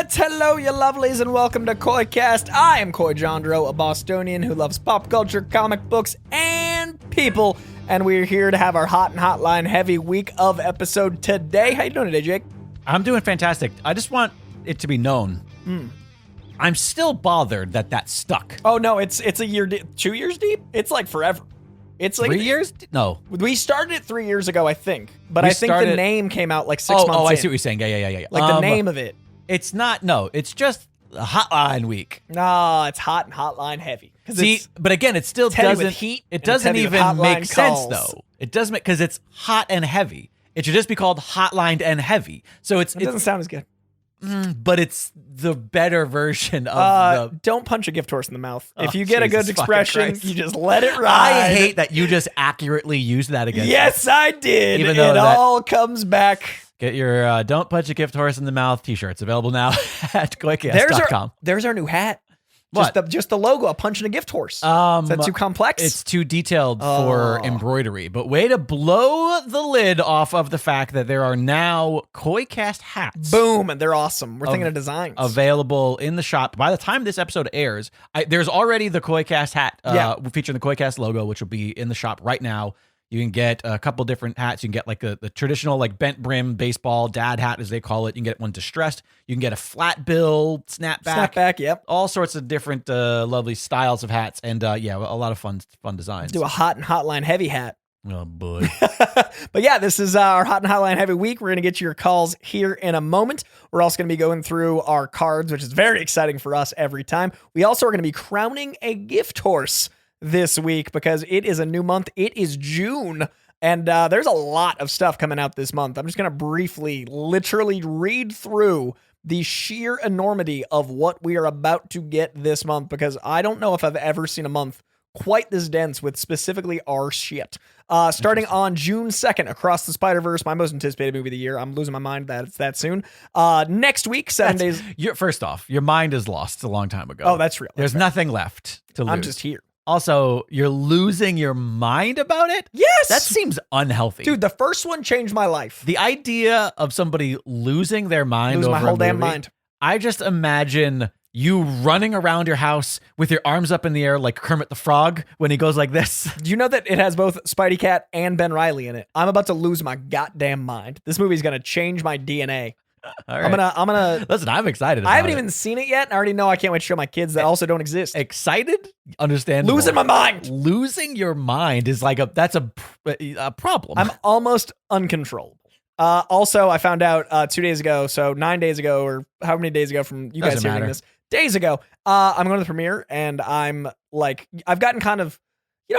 What? Hello, you lovelies, and welcome to KoiCast. I am Koi Jandro, a Bostonian who loves pop culture, comic books, and people, and we're here to have our hot and hotline heavy week of episode today. How you doing today, Jake? I'm doing fantastic. I just want it to be known. I'm still bothered that stuck. Oh no, it's a year, 2 years deep. It's like forever. It's like 3 years? No. We started it 3 years ago, I think, but I think the name came out like 6 months. Oh, I in. see what you're saying. Yeah. Like the name of it. It's not. No, it's just a hotline week. No, it's hot and hotline heavy. See, but again, it still doesn't. With heat, it doesn't even make sense calls. though. It doesn't make because it's hot and heavy. It should just be called hotlined and heavy. So it doesn't sound as good. But it's the better version of the... Don't punch a gift horse in the mouth. If you get a good expression, you just let it ride. I hate that you just accurately used that against me. Yes, I did. Even though it all comes back. Get your Don't Punch a Gift Horse in the Mouth t-shirts available now at koicast.com. There's our new hat. What? Just the logo, a punch and a gift horse. Is that too complex? It's too detailed for embroidery. But way to blow the lid off of the fact that there are now KoiCast hats. Boom, and they're awesome. We're thinking of designs. Available in the shop. By the time this episode airs, there's already the KoiCast hat featuring the KoiCast logo, which will be in the shop right now. You can get a couple different hats. You can get like the traditional like bent brim baseball dad hat, as they call it. You can get one distressed. You can get a flat bill, snapback. Yep. All sorts of different lovely styles of hats. And a lot of fun designs. Do a hot and hotline heavy hat. Oh, boy. But yeah, this is our hot and hotline heavy week. We're going to get your calls here in a moment. We're also going to be going through our cards, which is very exciting for us every time. We also are going to be crowning a gift horse this week because it is a new month. It is June, and there's a lot of stuff coming out this month. I'm just going to briefly, literally read through the sheer enormity of what we are about to get this month because I don't know if I've ever seen a month quite this dense with specifically our shit. Starting on June 2nd, Across the Spider-Verse, my most anticipated movie of the year. I'm losing my mind that it's that soon. Next week, 7 days. First off, your mind is lost a long time ago. Oh, that's real. There's nothing left to lose. I'm just here. Also, you're losing your mind about it? Yes! That seems unhealthy. Dude, the first one changed my life. The idea of somebody losing their mind over my whole a movie, damn mind. I just imagine you running around your house with your arms up in the air like Kermit the Frog when he goes like this. Do you know that it has both Spidey Cat and Ben Reilly in it? I'm about to lose my goddamn mind. This movie's going to change my DNA. All right. I'm gonna listen. I'm excited. I haven't even seen it yet. I already know I can't wait to show my kids that also don't exist. Excited? Understandable. Losing my mind. Losing your mind is like that's a problem. I'm almost uncontrollable. Also, I found out 2 days ago, so 9 days ago, or how many days ago from you guys hearing this? Days ago. I'm going to the premiere, and I'm like, I've gotten kind of.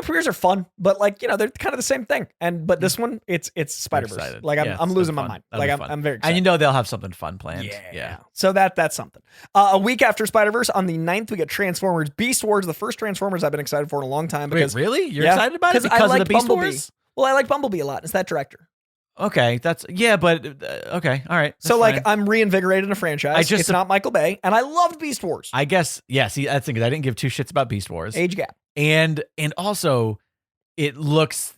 Premieres are fun, but they're kind of the same thing. But this one, it's Spider-Verse. Like I'm losing my mind. Like I'm very excited. And they'll have something fun planned. Yeah. So that's something. A week after Spider-Verse, on the 9th, we get Transformers Beast Wars, the first Transformers I've been excited for in a long time. Because, wait, really? You're excited about it because I like of the Beast Bumblebee. Wars? Well, I like Bumblebee a lot. It's that director. Okay, but okay, all right. So fine. I'm reinvigorated in a franchise. It's not Michael Bay, and I loved Beast Wars. I guess, yeah. See, that's the thing, 'cause I didn't give two shits about Beast Wars. Age gap, and also. It looks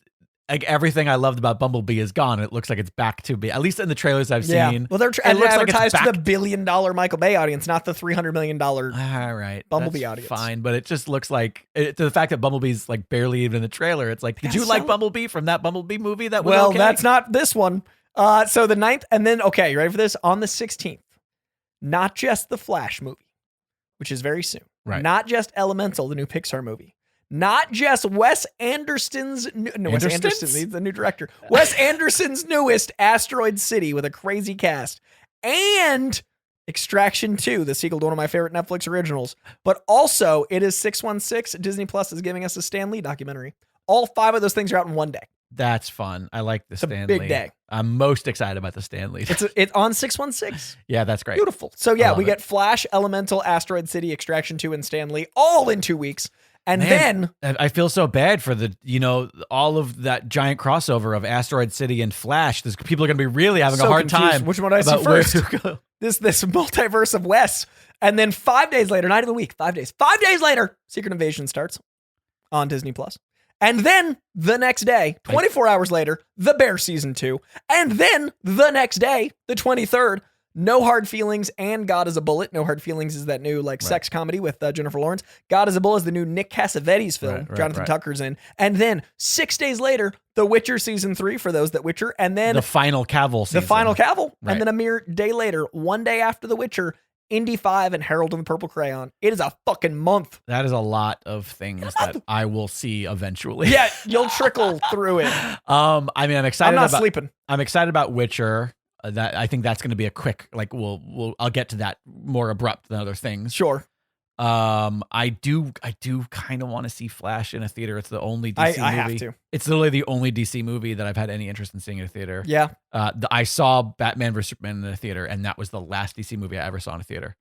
like everything I loved about Bumblebee is gone. It looks like it's back to be, at least in the trailers I've seen. Well, they're advertised to the $1 billion Michael Bay audience, not the $300 million all right, Bumblebee audience. Fine, but it just looks like to the fact that Bumblebee's like barely even in the trailer. It's like, did you like Bumblebee from that Bumblebee movie? That was okay? That's not this one. So the 9th, and then you ready for this? On the 16th, not just the Flash movie, which is very soon. Right. Not just Elemental, the new Pixar movie. Not just Wes Anderson's Wes Anderson, he's the new director. Wes Anderson's newest Asteroid City with a crazy cast. And Extraction 2, the sequel to one of my favorite Netflix originals. But also, it is 616. Disney Plus is giving us a Stan Lee documentary. All 5 of those things are out in one day. That's fun. I like the Stan Lee. It's a big day. I'm most excited about the Stan Lee. It's on 616. Yeah, that's great. Beautiful. So we get Flash, Elemental, Asteroid City, Extraction 2, and Stan Lee all in 2 weeks. And then I feel so bad for all of that giant crossover of Asteroid City and Flash. People are going to be really having a hard time. Which one do I see first? This multiverse of Wes. And then 5 days later, not even a week, 5 days. 5 days later, Secret Invasion starts on Disney Plus. And then the next day, 24 hours later, The Bear Season 2. And then the next day, the 23rd, No Hard Feelings and God is a Bullet. No Hard Feelings is that new sex comedy with Jennifer Lawrence. God is a Bullet is the new Nick Cassavetes film. Jonathan Tucker's in. And then 6 days later, The Witcher season 3 for those that Witcher. And then the final Cavill season. The final Cavill. Right. And then a mere day later, one day after The Witcher, Indy 5 and Harold and the Purple Crayon. It is a fucking month. That is a lot of things that I will see eventually. Yeah, you'll trickle through it. I'm excited. I'm not sleeping. I'm excited about Witcher. That I think that's going to be a quick, I'll get to that more abrupt than other things. Sure. I do kind of want to see Flash in a theater. It's the only DC movie. I have to. It's literally the only DC movie that I've had any interest in seeing in a theater. Yeah. I saw Batman vs Superman in a theater, and that was the last DC movie I ever saw in a theater.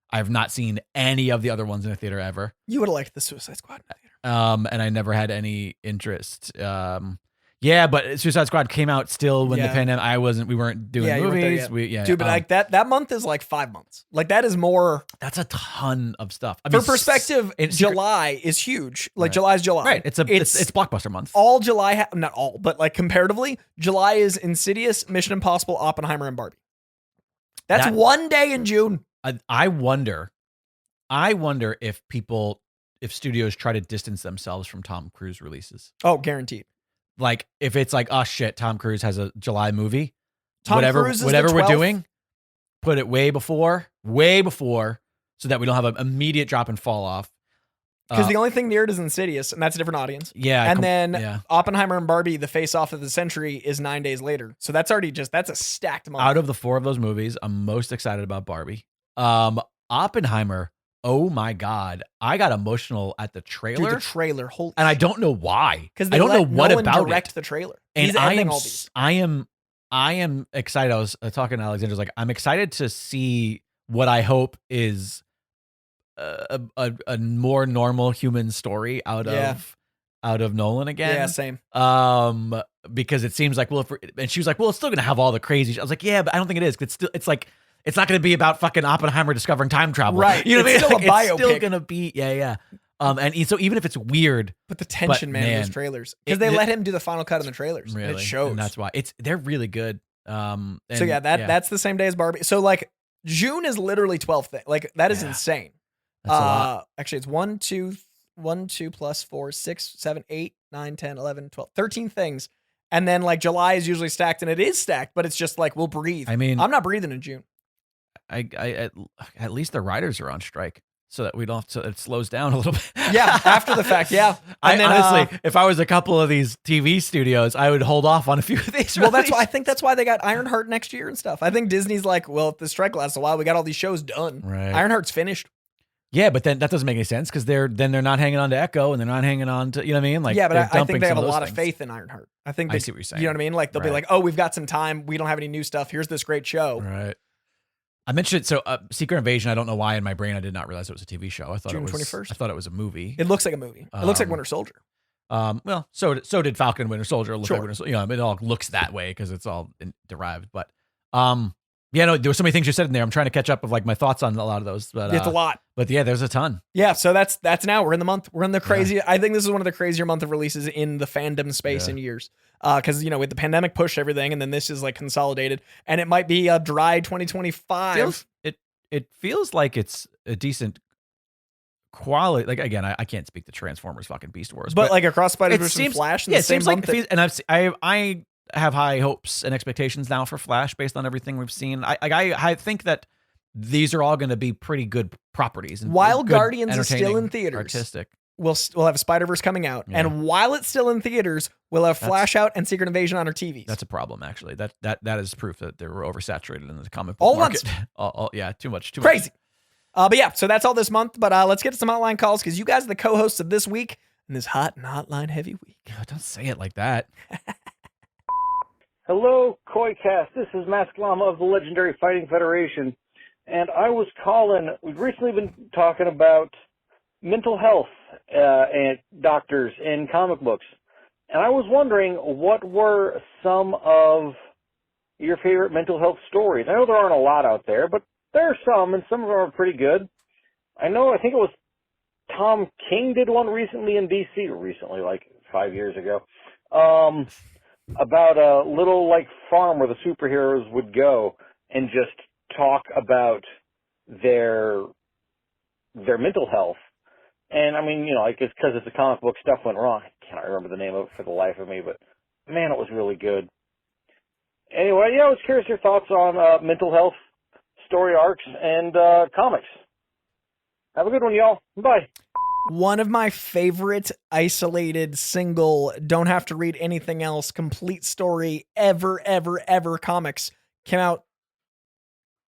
I have not seen any of the other ones in a theater ever. You would have liked the Suicide Squad in a theater. And I never had any interest. Yeah, but Suicide Squad came out still when the pandemic. We weren't doing movies. Dude, but that month is 5 months. That is more. That's a ton of stuff. For perspective, July is huge. July is July. Right. It's blockbuster month. All July, not all, but comparatively, July is Insidious, Mission Impossible, Oppenheimer, and Barbie. That's one day in June. I wonder if studios try to distance themselves from Tom Cruise releases. Oh, guaranteed. If it's oh shit, Tom Cruise has a July movie. Whatever we're doing, put it way before, so that we don't have an immediate drop and fall off. Because the only thing near it is Insidious, and that's a different audience. Yeah. And then Oppenheimer and Barbie, the face-off of the century, is 9 days later. So that's already that's a stacked month. Out of the 4 of those movies, I'm most excited about Barbie. Oppenheimer, oh my God. I got emotional at the trailer. Dude, the trailer. Holy and I don't know why. Because I don't know what about direct the trailer. And I am excited. I was talking to Alexander. I'm excited to see what I hope is a more normal human story out of Nolan again. Yeah, same. Because it seems and she was it's still gonna have all the crazy. I was yeah, but I don't think it is. It's not going to be about fucking Oppenheimer discovering time travel. Right. You know what I mean? Still a biopic. It's still going to be, yeah. And so even if it's weird. But the tension, man, those trailers. Because they let him do the final cut in the trailers. Really? And it shows. And that's why. They're really good. That's the same day as Barbie. So June is literally 12 things. That is insane. That's a lot. Actually, it's 1, 2 plus 4, 6, 7, 8, 9, 10, 11, 12, 13 things. And then July is usually stacked, and it is stacked, but it's just we'll breathe. I mean, I'm not breathing in June. At least the writers are on strike, so that we don't have to, it slows down a little bit. Yeah, after the fact, yeah. And then, honestly, if I was a couple of these TV studios, I would hold off on a few of these. Well, I think that's why they got Ironheart next year and stuff. I think Disney's if the strike lasts a while, we got all these shows done. Right. Ironheart's finished. Yeah, but then that doesn't make any sense because they're not hanging on to Echo and they're not hanging on to, you know what I mean? Yeah, but I think they have a lot of faith in Ironheart. I think I see what you're saying. You know what I mean? They'll be oh, we've got some time. We don't have any new stuff. Here's this great show. Right. I mentioned Secret Invasion. I don't know why in my brain I did not realize it was a TV show. I thought June it was 21st. I thought it was a movie. It looks like a movie. It looks like Winter Soldier. Well, so did Falcon and Winter Soldier. Sure. Like Winter Soldier. It all looks that way because it's all derived. But there were so many things you said in there. I'm trying to catch up of my thoughts on a lot of those. But it's a lot. But yeah, there's a ton. Yeah, so that's now. We're in the month. We're in the crazy. Yeah. I think this is one of the crazier month of releases in the fandom space in years. Because with the pandemic pushed everything, and then this is consolidated, and it might be a dry 2025. It feels like it's a decent quality. Again, I can't speak to Transformers fucking Beast Wars, but across Spider-Verse and Flash in the same month. I have high hopes and expectations now for Flash based on everything we've seen. I think that these are all going to be pretty good properties. And while Guardians is still in theaters, artistic. We'll have a Spider-Verse coming out, and while it's still in theaters, we'll have Flash out and Secret Invasion on our TVs. That's a problem, actually. That is proof that they were oversaturated in the comic book market. Yeah, too much. Crazy. But yeah, so that's all this month. But let's get to some hotline calls because you guys are the co-hosts of this week in this hot and hotline heavy week. Oh, don't say it like that. Hello, KoiCast. This is Masked Llama of the Legendary Fighting Federation, and I was calling. We've recently been talking about mental health and doctors in comic books. And I was wondering, what were some of your favorite mental health stories? I know there aren't a lot out there, but there are some, and some of them are pretty good. I think it was Tom King did one recently in DC, like 5 years ago, about a little, farm where the superheroes would go and just talk about their mental health. And I mean, I guess because it's a comic book, stuff went wrong. I cannot remember the name of it for the life of me, but man, it was really good. Anyway, I was curious your thoughts on mental health, story arcs, and comics. Have a good one, y'all. Bye. One of my favorite isolated single, don't have to read anything else, complete story ever comics came out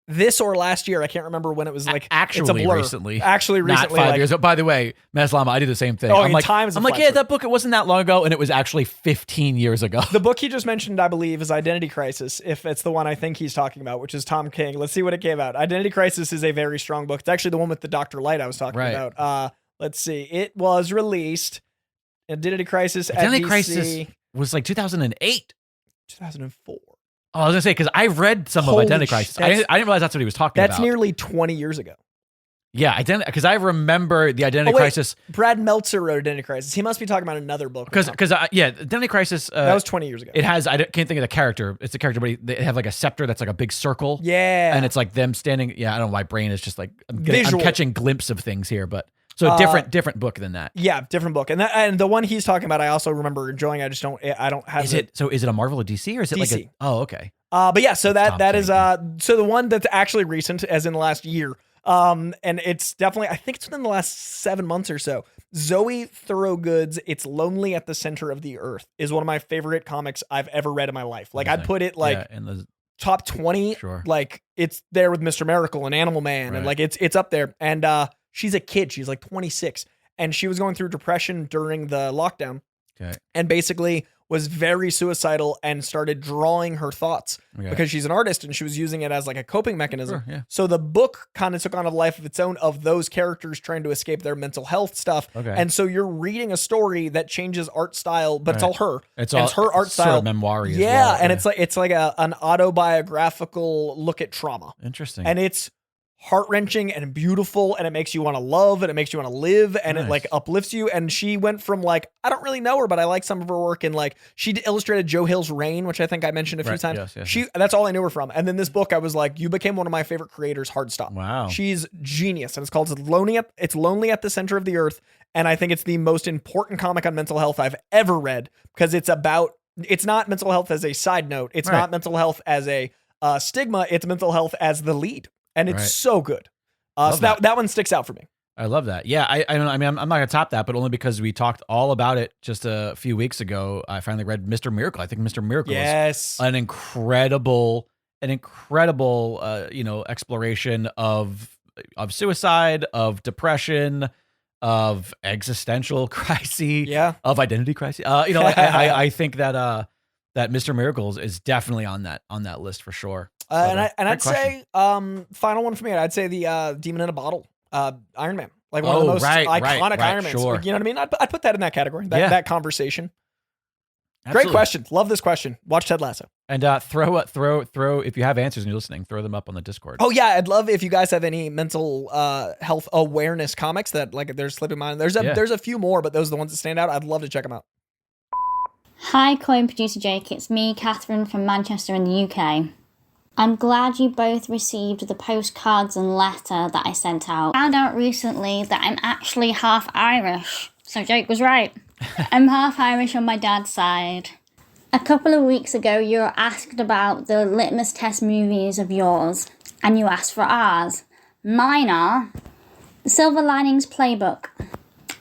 this or last year. I can't remember when it was actually it's a blur. recently. Not 5 years. By the way, Llama, I did the same thing. Oh, I'm like, yeah, that book, it wasn't that long ago, and it was actually 15 years ago. The book he just mentioned, I believe, is Identity Crisis, if it's the one I think he's talking about, which is Tom King. Let's see what it came out. Identity Crisis is a very strong book. It's actually the one with the Dr. Light I was talking about. Let's see. It was released. Identity Crisis at DC. Crisis was like 2008. 2004. Oh, I was gonna say, because I read some of Identity Crisis. I didn't realize that's what he was talking about. That's nearly 20 years ago. Yeah, because I remember the Identity Crisis. Brad Meltzer wrote Identity Crisis. He must be talking about another book. Because Identity Crisis. That was 20 years ago. It has. Can't think of the character. It's a character, but they have like a scepter that's like a big circle. Yeah, and it's like them standing. Yeah, I don't know. My brain is just like I'm catching glimpse of things here, but. So different book than that. Yeah, different book. And the one he's talking about, I also remember enjoying. I don't have Is it a Marvel or DC, or is it DC. like okay. But yeah, so that is so the one that's actually recent, as in the last year. And it's definitely, I think it's within the last 7 months or so. Zoe Thorogood's It's Lonely at the Center of the Earth is one of my favorite comics I've ever read in my life. Like I'd put it in the top 20. Sure. Like it's there with Mr. Miracle and Animal Man, and like it's up there. And she's a kid. She's like 26, and she was going through depression during the lockdown. Okay. And basically was very suicidal and started drawing her thoughts because she's an artist, and she was using it as like a coping mechanism. Sure, yeah. So the book kind of took on a life of its own of those characters trying to escape their mental health stuff. Okay. And so you're reading a story that changes art style, but it's all her. It's her art style. Sort of memoir-y as yeah, well. And it's like an autobiographical look at trauma. Interesting. And it's heart-wrenching and beautiful, and it makes you want to love, and it makes you want to live, and it like uplifts you. And she went from like, I don't really know her, but I like some of her work, and like she illustrated Joe Hill's Rain, which I think I mentioned a few times. Yes. That's all I knew her from. And then this book, I was like, you became one of my favorite creators, hard stop. Wow. She's genius, and it's called It's Lonely at the Center of the Earth, and I think it's the most important comic on mental health I've ever read, because it's not mental health as a side note, it's not mental health as a stigma, it's mental health as the lead. And it's so good. So that one sticks out for me. I love that. Yeah, I mean, I'm not going to top that, but only because we talked all about it just a few weeks ago. I finally read Mr. Miracle. I think Mr. Miracle is an incredible, exploration of suicide, of depression, of existential crisis, of identity crisis. I think that Mr. Miracles is definitely on that list for sure. I'd say final one for me. I'd say the Demon in a Bottle, Iron Man, like one of the most iconic Iron Mans. Sure. Like, you know what I mean? I'd put that in that category. That conversation. Absolutely. Great question. Love this question. Watch Ted Lasso. And throw if you have answers and you're listening, throw them up on the Discord. Oh yeah, I'd love if you guys have any mental health awareness comics that like they're slipping my mind. There's a few more, but those are the ones that stand out. I'd love to check them out. Hi, Kollin producer Jake. It's me, Catherine from Manchester in the UK. I'm glad you both received the postcards and letter that I sent out. I found out recently that I'm actually half Irish, so Jake was right. I'm half Irish on my dad's side. A couple of weeks ago, you were asked about the litmus test movies of yours, and you asked for ours. Mine are The Silver Linings Playbook,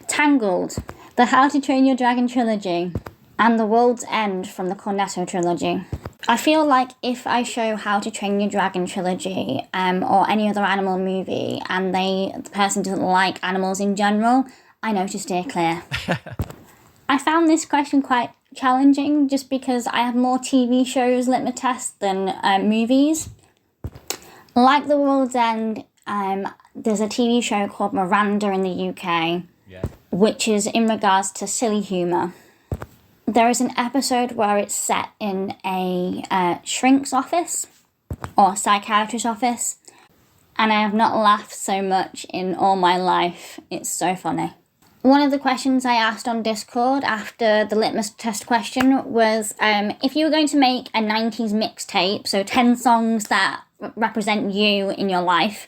Tangled, The How to Train Your Dragon trilogy, and The World's End from the Cornetto trilogy. I feel like if I show How to Train Your Dragon trilogy or any other animal movie and the person doesn't like animals in general, I know to steer clear. I found this question quite challenging just because I have more TV shows litmus tests than movies. Like The World's End, there's a TV show called Miranda in the UK, which is in regards to silly humour. There is an episode where it's set in a shrink's office or psychiatrist's office, and I have not laughed so much in all my life. It's so funny. One of the questions I asked on Discord after the litmus test question was if you were going to make a 90s mixtape, so 10 songs that represent you in your life,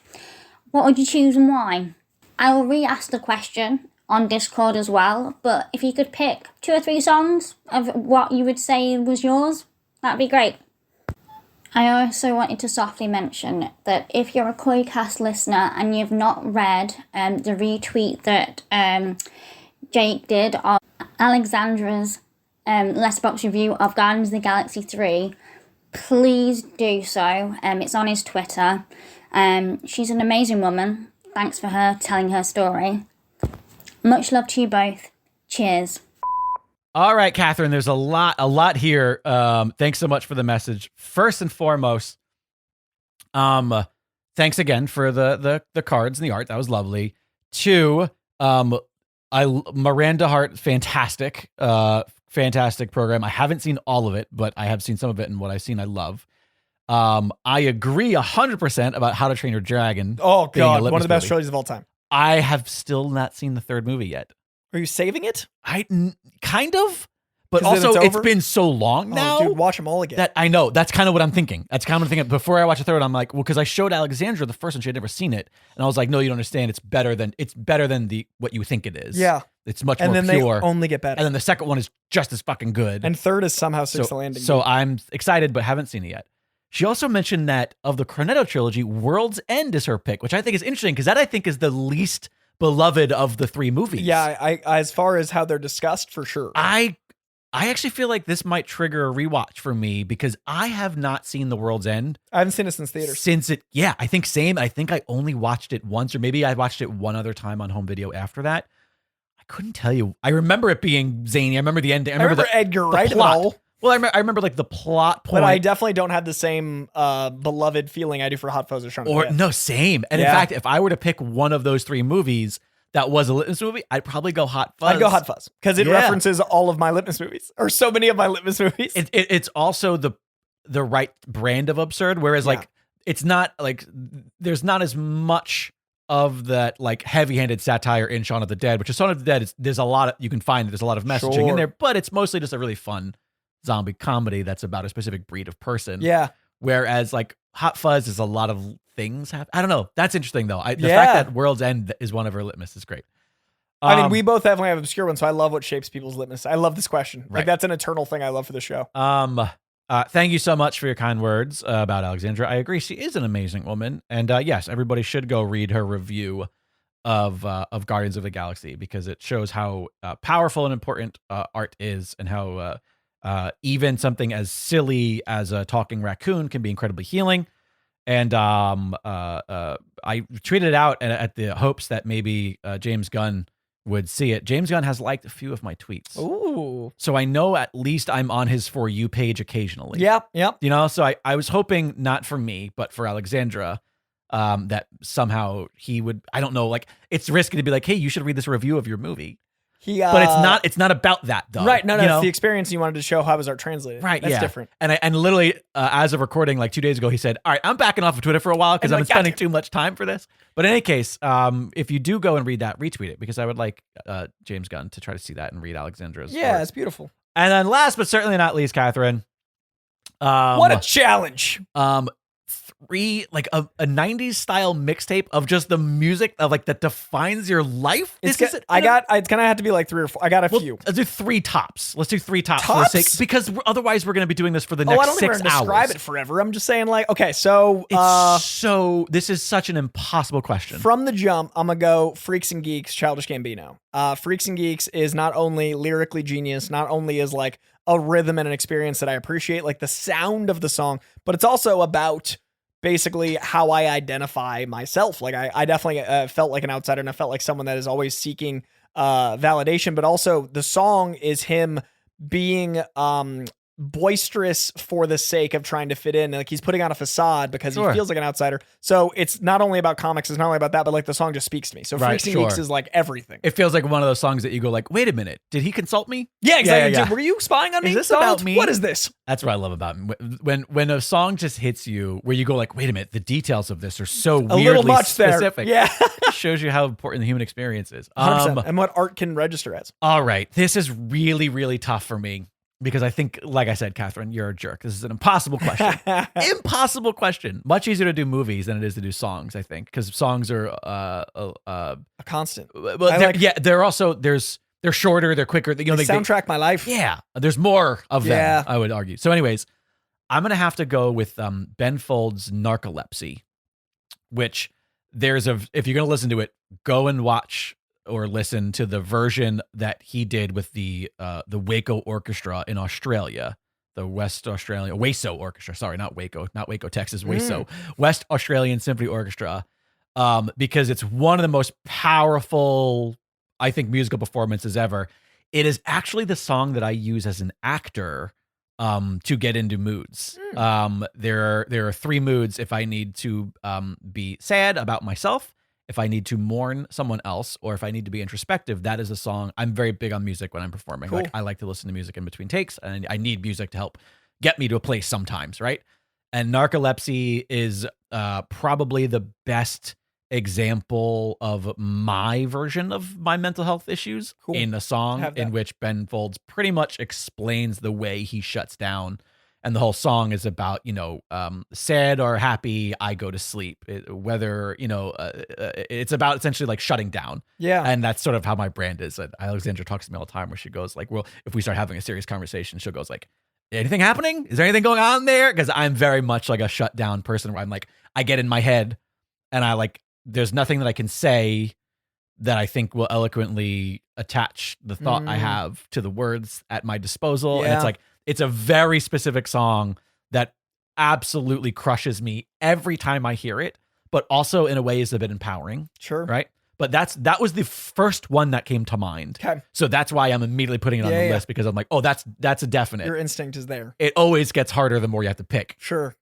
what would you choose and why? I will re-ask the question on Discord as well, but if you could pick 2 or 3 songs of what you would say was yours, that'd be great. I also wanted to softly mention that if you're a KoiCast listener and you've not read the retweet that Jake did of Alexandra's Letterboxd review of Guardians of the Galaxy 3, please do so. It's on his Twitter. She's an amazing woman. Thanks for her telling her story. Much love to you both. Cheers. All right, Catherine, there's a lot here. Thanks so much for the message. First and foremost, thanks again for the cards and the art. That was lovely. 2, Miranda Hart, fantastic program. I haven't seen all of it, but I have seen some of it, and what I've seen, I love. I agree 100% about How to Train Your Dragon. Oh God, one of the best trilogies of all time. I have still not seen the 3rd movie yet. Are you saving it? Kind of, but also it's been so long now. Dude, watch them all again. That I know. That's kind of what I'm thinking. That's kind of what I'm thinking. Before I watch the 3rd, I'm like, well, because I showed Alexandra the first one, she had never seen it, and I was like, no, you don't understand. It's better than what you think it is. Yeah, it's much and more then pure. They only get better. And then the second one is just as fucking good. And 3rd is somehow Six the Landing. So I'm excited, but haven't seen it yet. She also mentioned that of the Cornetto trilogy, World's End is her pick, which I think is interesting because that I think is the least beloved of the 3 movies. Yeah, I as far as how they're discussed, for sure. I actually feel like this might trigger a rewatch for me because I have not seen The World's End. I haven't seen it since theaters. I think same. I think I only watched it once, or maybe I watched it one other time on home video after that. I couldn't tell you. I remember it being zany. I remember the ending. I remember Edgar Wright and all. Well, I remember like the plot point. But I definitely don't have the same beloved feeling I do for Hot Fuzz or Shaun of the Dead. No, same. And in fact, if I were to pick one of those 3 movies that was a Litmus movie, I'd probably go Hot Fuzz. I'd go Hot Fuzz because it references all of my Litmus movies, or so many of my Litmus movies. It's also the right brand of absurd, whereas like it's not like there's not as much of that like heavy-handed satire in Shaun of the Dead, which is Shaun of the Dead. There's a lot of, you can find there's a lot of messaging in there, but it's mostly just a really fun zombie comedy that's about a specific breed of person. Yeah. Whereas like Hot Fuzz is a lot of things happen. I don't know. That's interesting though. The fact that World's End is one of her litmus is great. I mean, we both definitely have obscure ones, so I love what shapes people's litmus. I love this question. Right. Like that's an eternal thing I love for the show. Thank you so much for your kind words about Alexandra. I agree. She is an amazing woman. And yes, everybody should go read her review of Guardians of the Galaxy because it shows how powerful and important art is, and how even something as silly as a talking raccoon can be incredibly healing. And I tweeted it out at the hopes that maybe James Gunn would see it. James Gunn has liked a few of my tweets. Ooh. So I know at least I'm on his For You page occasionally. Yep. You know, so I was hoping not for me, but for Alexandra, that somehow he would, I don't know, like it's risky to be like, hey, you should read this review of your movie. But it's not about that though. Right. No, it's the experience you wanted to show how was art translated. Right. That's different. And literally, as of recording like 2 days ago, he said, all right, I'm backing off of Twitter for a while because I'm spending too much time for this. But in any case, if you do go and read that, retweet it because I would like James Gunn to try to see that and read Alexandra's. Yeah, work. it's beautiful. And then last but certainly not least, Catherine. What a challenge. Like a 90s style mixtape of just the music of like that defines your life. It's gonna have to be like 3 or 4. I got a few. Let's do 3 tops. Let's do 3 tops. Tops? For the sake, because otherwise we're going to be doing this for the next 6 hours. I don't think we're describe it forever. I'm just saying like, okay, so this is such an impossible question. From the jump, I'm gonna go Freaks and Geeks, Childish Gambino. Freaks and Geeks is not only lyrically genius, not only is like a rhythm and an experience that I appreciate, like the sound of the song, but it's also about basically how I identify myself. Like I definitely felt like an outsider, and I felt like someone that is always seeking validation, but also the song is him being boisterous for the sake of trying to fit in. Like he's putting on a facade because he feels like an outsider. So it's not only about comics, it's not only about that, but like the song just speaks to me. So Freaks and Geeks is like everything. It feels like one of those songs that you go like, wait a minute, did he consult me? Yeah, exactly. Yeah. Were you spying on me? Is this about me? What is this? That's what I love about when a song just hits you where you go like, wait a minute, the details of this are so weirdly little much specific. There. Yeah. It shows you how important the human experience is. 100%. And what art can register as. All right. This is really, really tough for me. because I think, like I said, Catherine, you're a jerk. This is an impossible question. Impossible question. Much easier to do movies than it is to do songs, I think, because songs are a constant. Well, they're shorter, they're quicker. They soundtrack my life. Yeah, there's more of them, I would argue. So anyways, I'm going to have to go with Ben Folds' Narcolepsy, which if you're going to listen to it, go and watch or listen to the version that he did with the Waco Orchestra in Australia, the West Australia, WASO Orchestra. Sorry, not Waco, Texas, WASO. West Australian Symphony Orchestra, because it's one of the most powerful, I think, musical performances ever. It is actually the song that I use as an actor to get into moods. There are 3 moods if I need to be sad about myself, if I need to mourn someone else, or if I need to be introspective. That is a song. I'm very big on music when I'm performing. Cool. Like, I like to listen to music in between takes, and I need music to help get me to a place sometimes, right? And Narcolepsy is probably the best example of my version of my mental health issues in a song in which Ben Folds pretty much explains the way he shuts down. And the whole song is about, sad or happy, I go to sleep. It's about essentially like shutting down. Yeah. And that's sort of how my brand is. Alexandra talks to me all the time where she goes like, well, if we start having a serious conversation, she'll goes like, anything happening? Is there anything going on there? Because I'm very much like a shut down person where I'm like, I get in my head and there's nothing that I can say that I think will eloquently attach the thought I have to the words at my disposal. Yeah. And it's like, it's a very specific song that absolutely crushes me every time I hear it, but also in a way is a bit empowering. Sure. Right. But that was the first one that came to mind. Okay. So that's why I'm immediately putting it on the list, because I'm like, oh, that's a definite. Your instinct is there. It always gets harder the more you have to pick. Sure.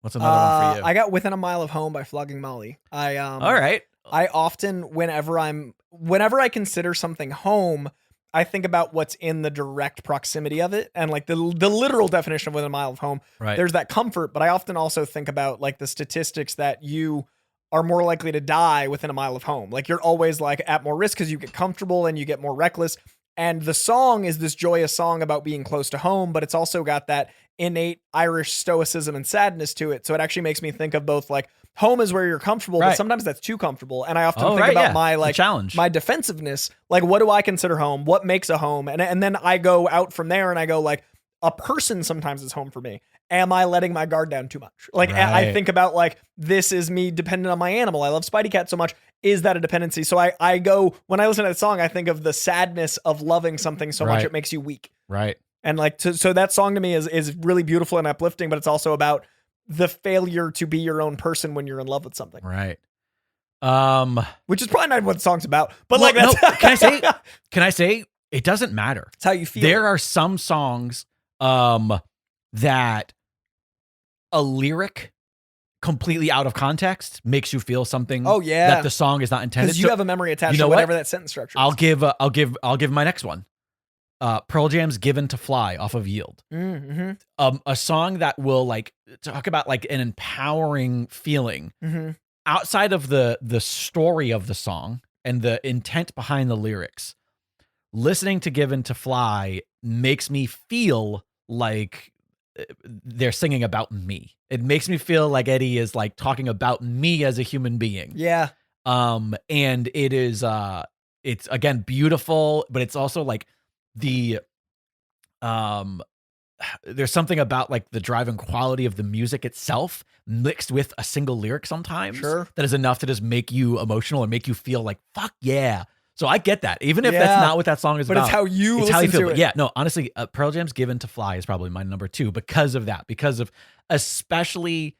What's another one for you? I got Within a Mile of Home by Flogging Molly. All right. I often, whenever I consider something home, I think about what's in the direct proximity of it, and like the literal definition of Within a Mile of Home. Right. There's that comfort, but I often also think about like the statistics that you are more likely to die within a mile of home. Like you're always like at more risk because you get comfortable and you get more reckless. And the song is this joyous song about being close to home, but it's also got that innate Irish stoicism and sadness to it. So it actually makes me think of both like home is where you're comfortable, but sometimes that's too comfortable. And I often think about my challenge, my defensiveness. Like, what do I consider home? What makes a home? And then I go out from there and I go like, a person sometimes is home for me. Am I letting my guard down too much? Like I think about like, this is me dependent on my animal. I love Spidey Cat so much. Is that a dependency? So I go, when I listen to that song, I think of the sadness of loving something so much it makes you weak. Right. And like, so that song to me is really beautiful and uplifting, but it's also about the failure to be your own person when you're in love with something. Right. Which is probably not what the song's about, but well, like, that's no, can I say it doesn't matter. It's how you feel. There are some songs, that a lyric completely out of context makes you feel something that the song is not intended. Because you have a memory attached to whatever that sentence structure is. I'll give my next one. Pearl Jam's Given to Fly off of Yield. Mm-hmm. A song that will like talk about like an empowering feeling outside of the story of the song and the intent behind the lyrics. Listening to Given to Fly makes me feel like they're singing about me. It makes me feel like Eddie is like talking about me as a human being. Yeah. And it is, it's again, beautiful, but it's also like there's something about like the driving quality of the music itself mixed with a single lyric sometimes that is enough to just make you emotional and make you feel like, fuck yeah. So I get that, even if that's not what that song is about. But it's how you listen to it. Yeah, no, honestly, Pearl Jam's Given to Fly is probably my number 2 because of that, because of especially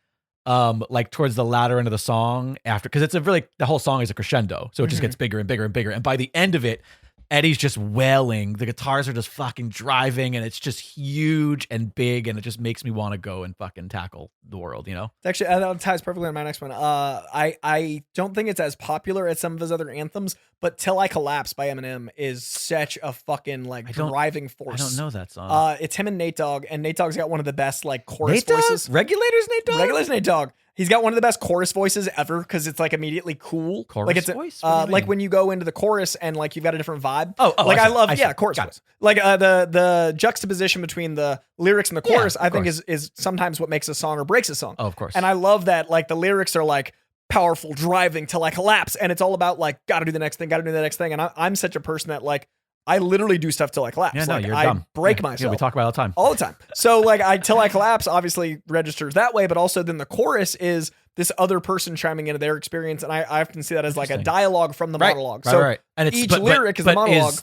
like towards the latter end of the song after, because it's a really, the whole song is a crescendo. So it just gets bigger and bigger and bigger. And by the end of it, Eddie's just wailing. The guitars are just fucking driving and it's just huge and big. And it just makes me want to go and fucking tackle the world, you know? It's actually, that ties perfectly on my next one. I don't think it's as popular as some of his other anthems, but Till I Collapse by Eminem is such a fucking like driving force. I don't know that song. It's him and Nate Dogg, and Nate Dogg's got one of the best like chorus voices. Regulators Nate Dogg? Regulators Nate Dogg. He's got one of the best chorus voices ever because it's like immediately cool. Chorus like it's voice? What do you like mean? when you go into the chorus and like you've got a different vibe. Oh, like I love see. chorus Got voice. Like the juxtaposition between the lyrics and the chorus, I think course. is sometimes what makes a song or breaks a song. Oh, of course. And I love that like the lyrics are like powerful, driving till I collapse, and it's all about like gotta do the next thing, and I'm such a person that like I literally do stuff till I collapse. Yeah, no, like you're I dumb. break Yeah, myself. Yeah, we talk about it all the time. So like till I collapse obviously registers that way, but also then the chorus is this other person chiming into their experience, and I often see that as like a dialogue from the monologue. Right. And each lyric is a monologue.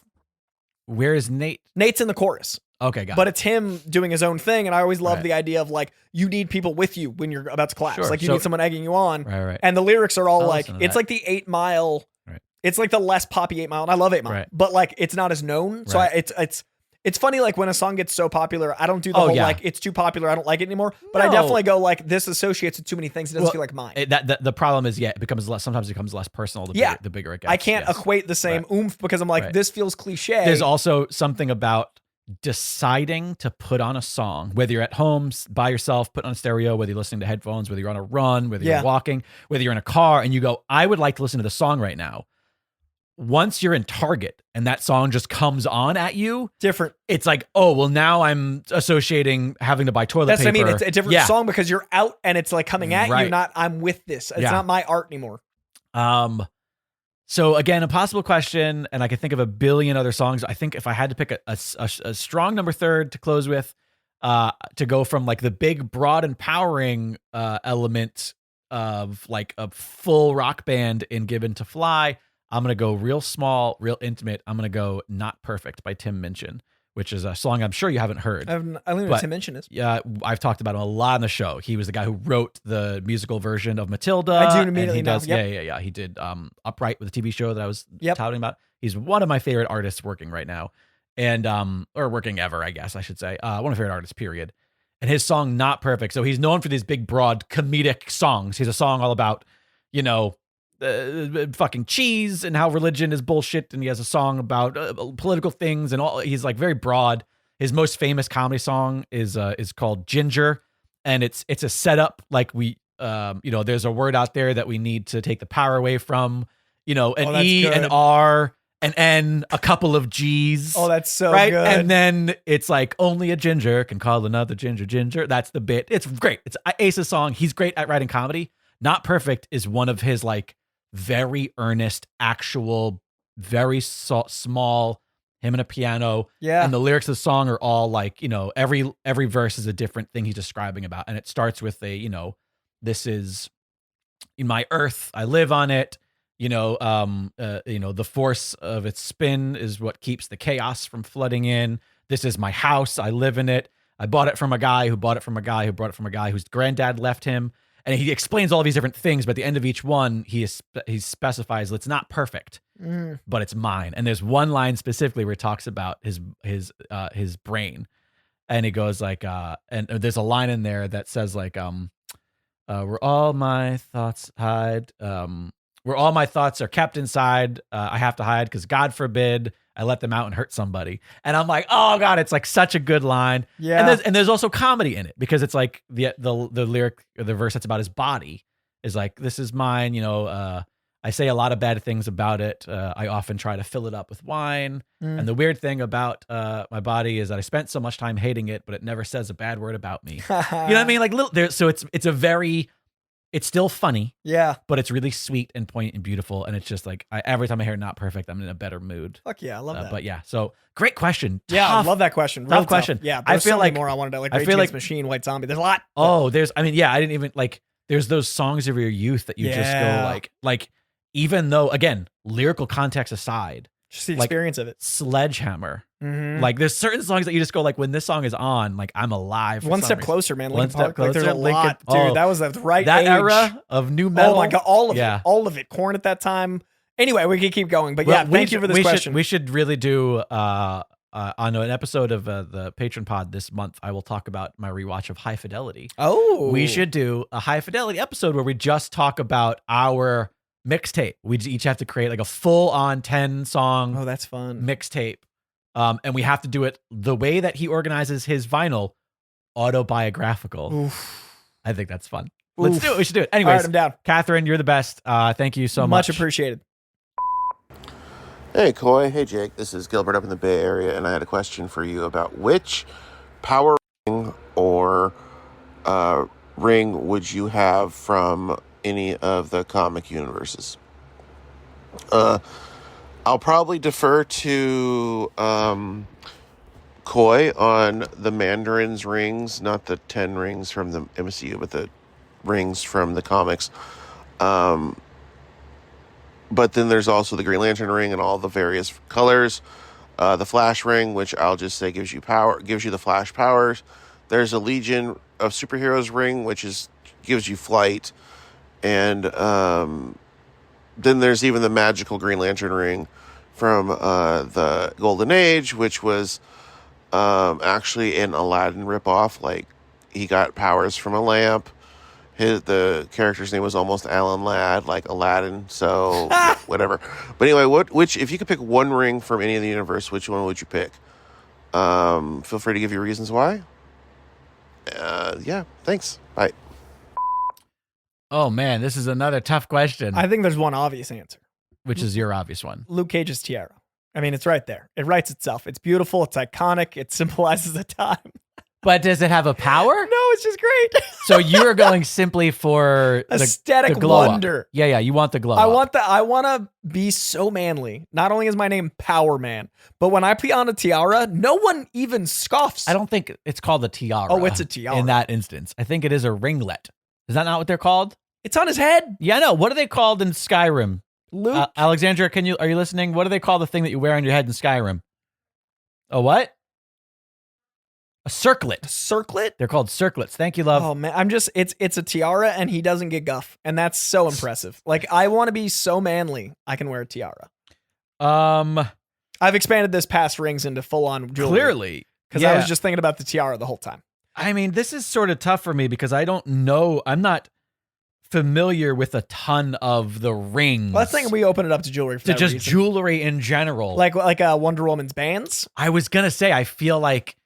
Where is Nate? Nate's in the chorus. Okay, got it. But it's him doing his own thing, and I always love the idea of like you need people with you when you're about to collapse. Sure. Like you need someone egging you on. Right. And the lyrics are all I'll like listen to it's that. like the 8 Mile. Right. It's like the less poppy 8 Mile, and I love 8 Mile, Right. but like it's not as known. So Right. it's funny like when a song gets so popular, I don't do the whole like it's too popular, I don't like it anymore. But I No. definitely go like this associates with too many things. It doesn't feel like mine. The problem is it becomes less. Sometimes it becomes less personal. The bigger it gets. I can't equate the same oomph because I'm like this feels cliche. There's also something about deciding to put on a song, whether you're at home by yourself, put on a stereo, whether you're listening to headphones, whether you're on a run, whether you're walking, whether you're in a car, and you go, I would like to listen to the song right now. Once you're in Target and that song just comes on at you, different. It's like, oh, well, now I'm associating having to buy toilet That's paper. what I mean. It's a different song because you're out and it's like coming at you, not I'm with this. It's not my art anymore. So again, a possible question, and I could think of a billion other songs. I think if I had to pick a strong number third to close with, to go from like the big, broad, empowering element of like a full rock band in Given to Fly, I'm going to go real small, real intimate. I'm going to go Not Perfect by Tim Minchin, which is a song I'm sure you haven't heard. I don't know what Tim Minchin is. Yeah, I've talked about him a lot on the show. He was the guy who wrote the musical version of Matilda. I do immediately and he does, know. Yeah. He did Upright with the TV show that I was touting about. He's one of my favorite artists working right now, and or working ever, I guess I should say. One of my favorite artists, period. And his song Not Perfect. So he's known for these big, broad, comedic songs. He's a song all about, fucking cheese and how religion is bullshit, and he has a song about political things and all. He's like very broad. His most famous comedy song is called Ginger, and it's a setup like we there's a word out there that we need to take the power away from, an E, good. an R, an N, a couple of G's. Oh, that's so right? good. And then it's like only a ginger can call another ginger. That's the bit. It's great. It's Ace's song. He's great at writing comedy. Not Perfect is one of his like very earnest, actual, very small, him and a piano. Yeah. And the lyrics of the song are all like, every verse is a different thing he's describing about. And it starts with this is in my earth, I live on it. The force of its spin is what keeps the chaos from flooding in. This is my house. I live in it. I bought it from a guy who bought it from a guy who brought it from a guy whose granddad left him. And he explains all these different things, but at the end of each one, he specifies it's not perfect, but it's mine. And there's one line specifically where he talks about his brain, and he goes like, and there's a line in there that says like, where all my thoughts hide, where all my thoughts are kept inside, I have to hide because God forbid I let them out and hurt somebody. And I'm like, oh God, it's like such a good line. Yeah. And there's also comedy in it because it's like the lyric or the verse that's about his body is like, this is mine. I say a lot of bad things about it. I often try to fill it up with wine. And the weird thing about my body is that I spent so much time hating it, but it never says a bad word about me. You know what I mean? Like so it's still funny. Yeah. But it's really sweet and poignant and beautiful. And it's just like, every time I hear Not Perfect, I'm in a better mood. Fuck yeah. I love that. But yeah, so great question. Yeah. I love that question. Real Tough question. Yeah. I There's feel so many like more I wanted to like. I Rage feel Against like the Machine, White Zombie. There's a lot. I didn't even like, there's those songs of your youth that you just go like, even though, again, lyrical context aside, just the like, experience of it. Sledgehammer. Like there's certain songs that you just go like, when this song is on, like I'm alive. For One some Step reason. Closer, man. One Linkin Step Park. Like, there's a Closer, lot, dude. That was the right that age. era of new metal. Oh my God, all of it. All of it. Korn at that time. Anyway, we could keep going, but thank you for this question. We should really do on an episode of the Patron Pod this month. I will talk about my rewatch of High Fidelity. Oh, we should do a High Fidelity episode where we just talk about our mixtape. We each have to create like a full on 10 song. Oh, that's fun. Mixtape. And we have to do it the way that he organizes his vinyl, autobiographical. Oof. I think that's fun. Let's Oof. do it. We should do it. All Anyways, right, I'm down. Catherine, you're the best. Thank you so much. Much appreciated. Hey, Coy. Hey, Jake. This is Gilbert up in the Bay Area, and I had a question for you about which power ring or ring would you have from any of the comic universes? I'll probably defer to Coy on the Mandarin's rings, not the 10 rings from the MCU, but the rings from the comics. But then there's also the Green Lantern ring and all the various colors. The Flash ring, which I'll just say gives you the Flash powers. There's a Legion of Superheroes ring, which gives you flight. And then there's even the magical Green Lantern ring from the Golden Age, which was actually an Aladdin ripoff. Like, he got powers from a lamp. The character's name was almost Alan Ladd, like Aladdin, so whatever. But anyway, which if you could pick one ring from any of the universe, which one would you pick? Feel free to give your reasons why. Yeah, thanks. Bye. Oh man, this is another tough question. I think there's one obvious answer. Which is your obvious one? Luke Cage's tiara. I mean, it's right there. It writes itself. It's beautiful. It's iconic. It symbolizes a time. But does it have a power? No, it's just great. So you're going simply for aesthetic the glow wonder. Up. Yeah, you want the glow I up. I want to be so manly. Not only is my name Power Man, but when I put on a tiara, no one even scoffs. I don't think it's called a tiara. Oh, it's a tiara. In that instance. I think it is a ringlet. Is that not what they're called? It's on his head. Yeah, no. What are they called in Skyrim? Luke. Alexandra, are you listening? What do they call the thing that you wear on your head in Skyrim? A what? A circlet. Circlet? They're called circlets. Thank you, love. Oh man, it's a tiara and he doesn't get guff. And that's so impressive. Like, I want to be so manly, I can wear a tiara. I've expanded this past rings into full on jewelry. Clearly. Because I was just thinking about the tiara the whole time. I mean, this is sort of tough for me because I don't know. I'm not familiar with a ton of the rings. Well, let's think we open it up to jewelry for that just reason. jewelry in general. Like Wonder Woman's bands. I was gonna say, I feel like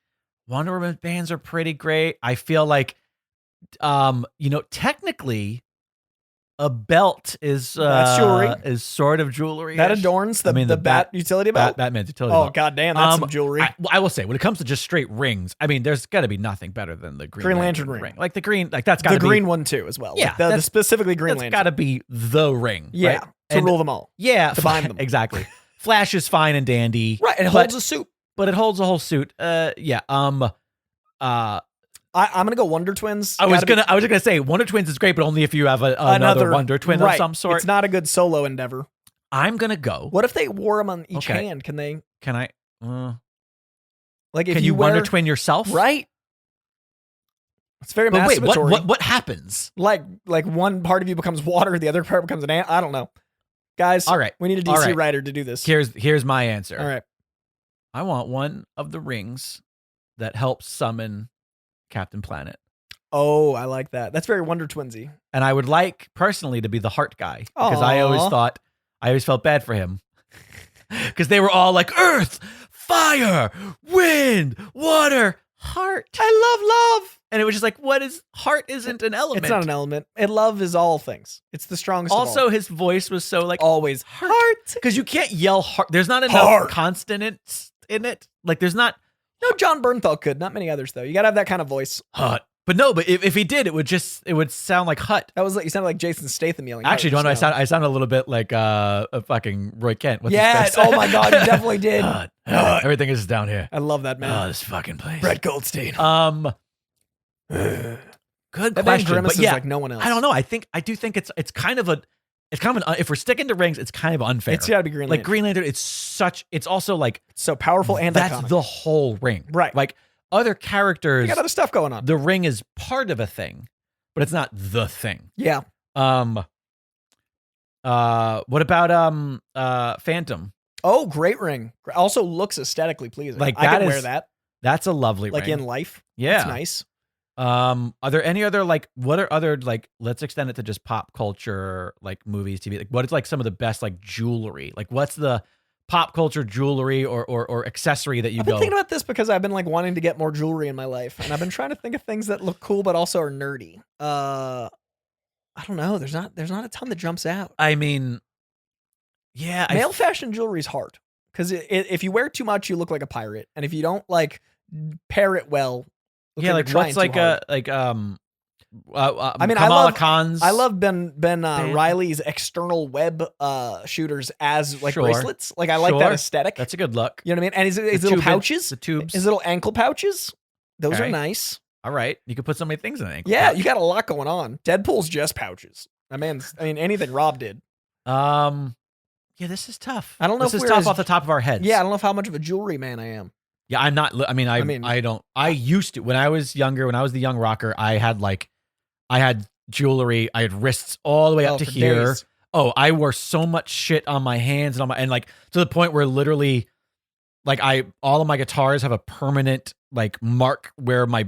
Wonder Woman's bands are pretty great. I feel like, technically, a belt is that's jewelry. Is sort of jewelry. That adorns the bat utility belt. Batman's utility belt. belt. Oh goddamn, that's some jewelry. I will say, when it comes to just straight rings, I mean, there's got to be nothing better than the Green Lantern ring. Like the green, like that's got to be the green one too as well. Yeah, like the specifically Green Lantern. That's got to be the ring. Yeah, right? to rule them all. Yeah, to bind them exactly. Flash is fine and dandy. Right, it holds a suit. But it holds a whole suit. Yeah. I'm gonna go Wonder Twins. I was gonna say Wonder Twins is great, but only if you have another Wonder Twin of some sort. It's not a good solo endeavor. I'm gonna go. What if they wore them on each hand? Can they? Can I? Like, if can you Wonder Twin yourself? Right. It's very masturbatory. Wait, what happens? Like one part of you becomes water, the other part becomes an ant. I don't know, guys. All right, we need a DC writer to do this. Here's my answer. All right. I want one of the rings that helps summon Captain Planet. Oh, I like that. That's very Wonder Twinsy. And I would like personally to be the heart guy because I always felt bad for him because they were all like earth, fire, wind, water, heart. I love. And it was just like, what is heart? Isn't an element. It's not an element. Love is all things. It's the strongest. Also, of all. his voice was so like always heart because you can't yell heart. There's not enough consonants in it. Like there's not. No, John Bernthal could. Not many others though. You gotta have that kind of voice. Hut. But no, but if he did, it would sound like hut. That was like, you sounded like Jason Statham yelling. Actually, no, I sound a little bit like a fucking Roy Kent. What's yeah. his face? Oh my god, you definitely did. Everything is down here. I love that man. Oh, this fucking place. Brett Goldstein. Good that question. Grimace but yeah, is like no one else. I don't know. I do think it's kind of an if we're sticking to rings, it's kind of unfair. It's gotta be Green Lantern. Like Green Lantern, it's also like it's so powerful and that's iconic. the whole ring, right? Like other characters, you got other stuff going on. The ring is part of a thing, but it's not the thing. Yeah. What about Phantom? Oh, great ring. Also looks aesthetically pleasing. Like I can wear that. That's a lovely ring. Like in life. Yeah. It's nice. Are there any other what are other let's extend it to just pop culture, like movies, TV, like what is like some of the best like jewelry? Like what's the pop culture jewelry or accessory that you I've been thinking about this because I've been like wanting to get more jewelry in my life, and I've been trying to think of things that look cool but also are nerdy. I don't know. There's not a ton that jumps out. I mean, yeah, Male fashion jewelry is hard because if you wear too much, you look like a pirate, and if you don't like pair it well, yeah, like what's like a like I mean, Kamala Khan's. I love Ben Riley's external web shooters as like bracelets. Like I like that aesthetic. That's a good look. You know what I mean? And his little pouches, the tubes, his little ankle pouches, those are nice. All right, you could put so many things in an ankle. Yeah, pouch. you got a lot going on. Deadpool's just pouches. Anything Rob did. Yeah, this is tough. I don't know. This is tough off the top of our heads. Yeah, I don't know how much of a jewelry man I am. Yeah, I'm not. I don't. I used to when I was younger. When I was the young rocker, I had jewelry. I had wrists all the way up to here. Days. Oh, I wore so much shit on my hands and like to the point where literally, like all of my guitars have a permanent like mark where my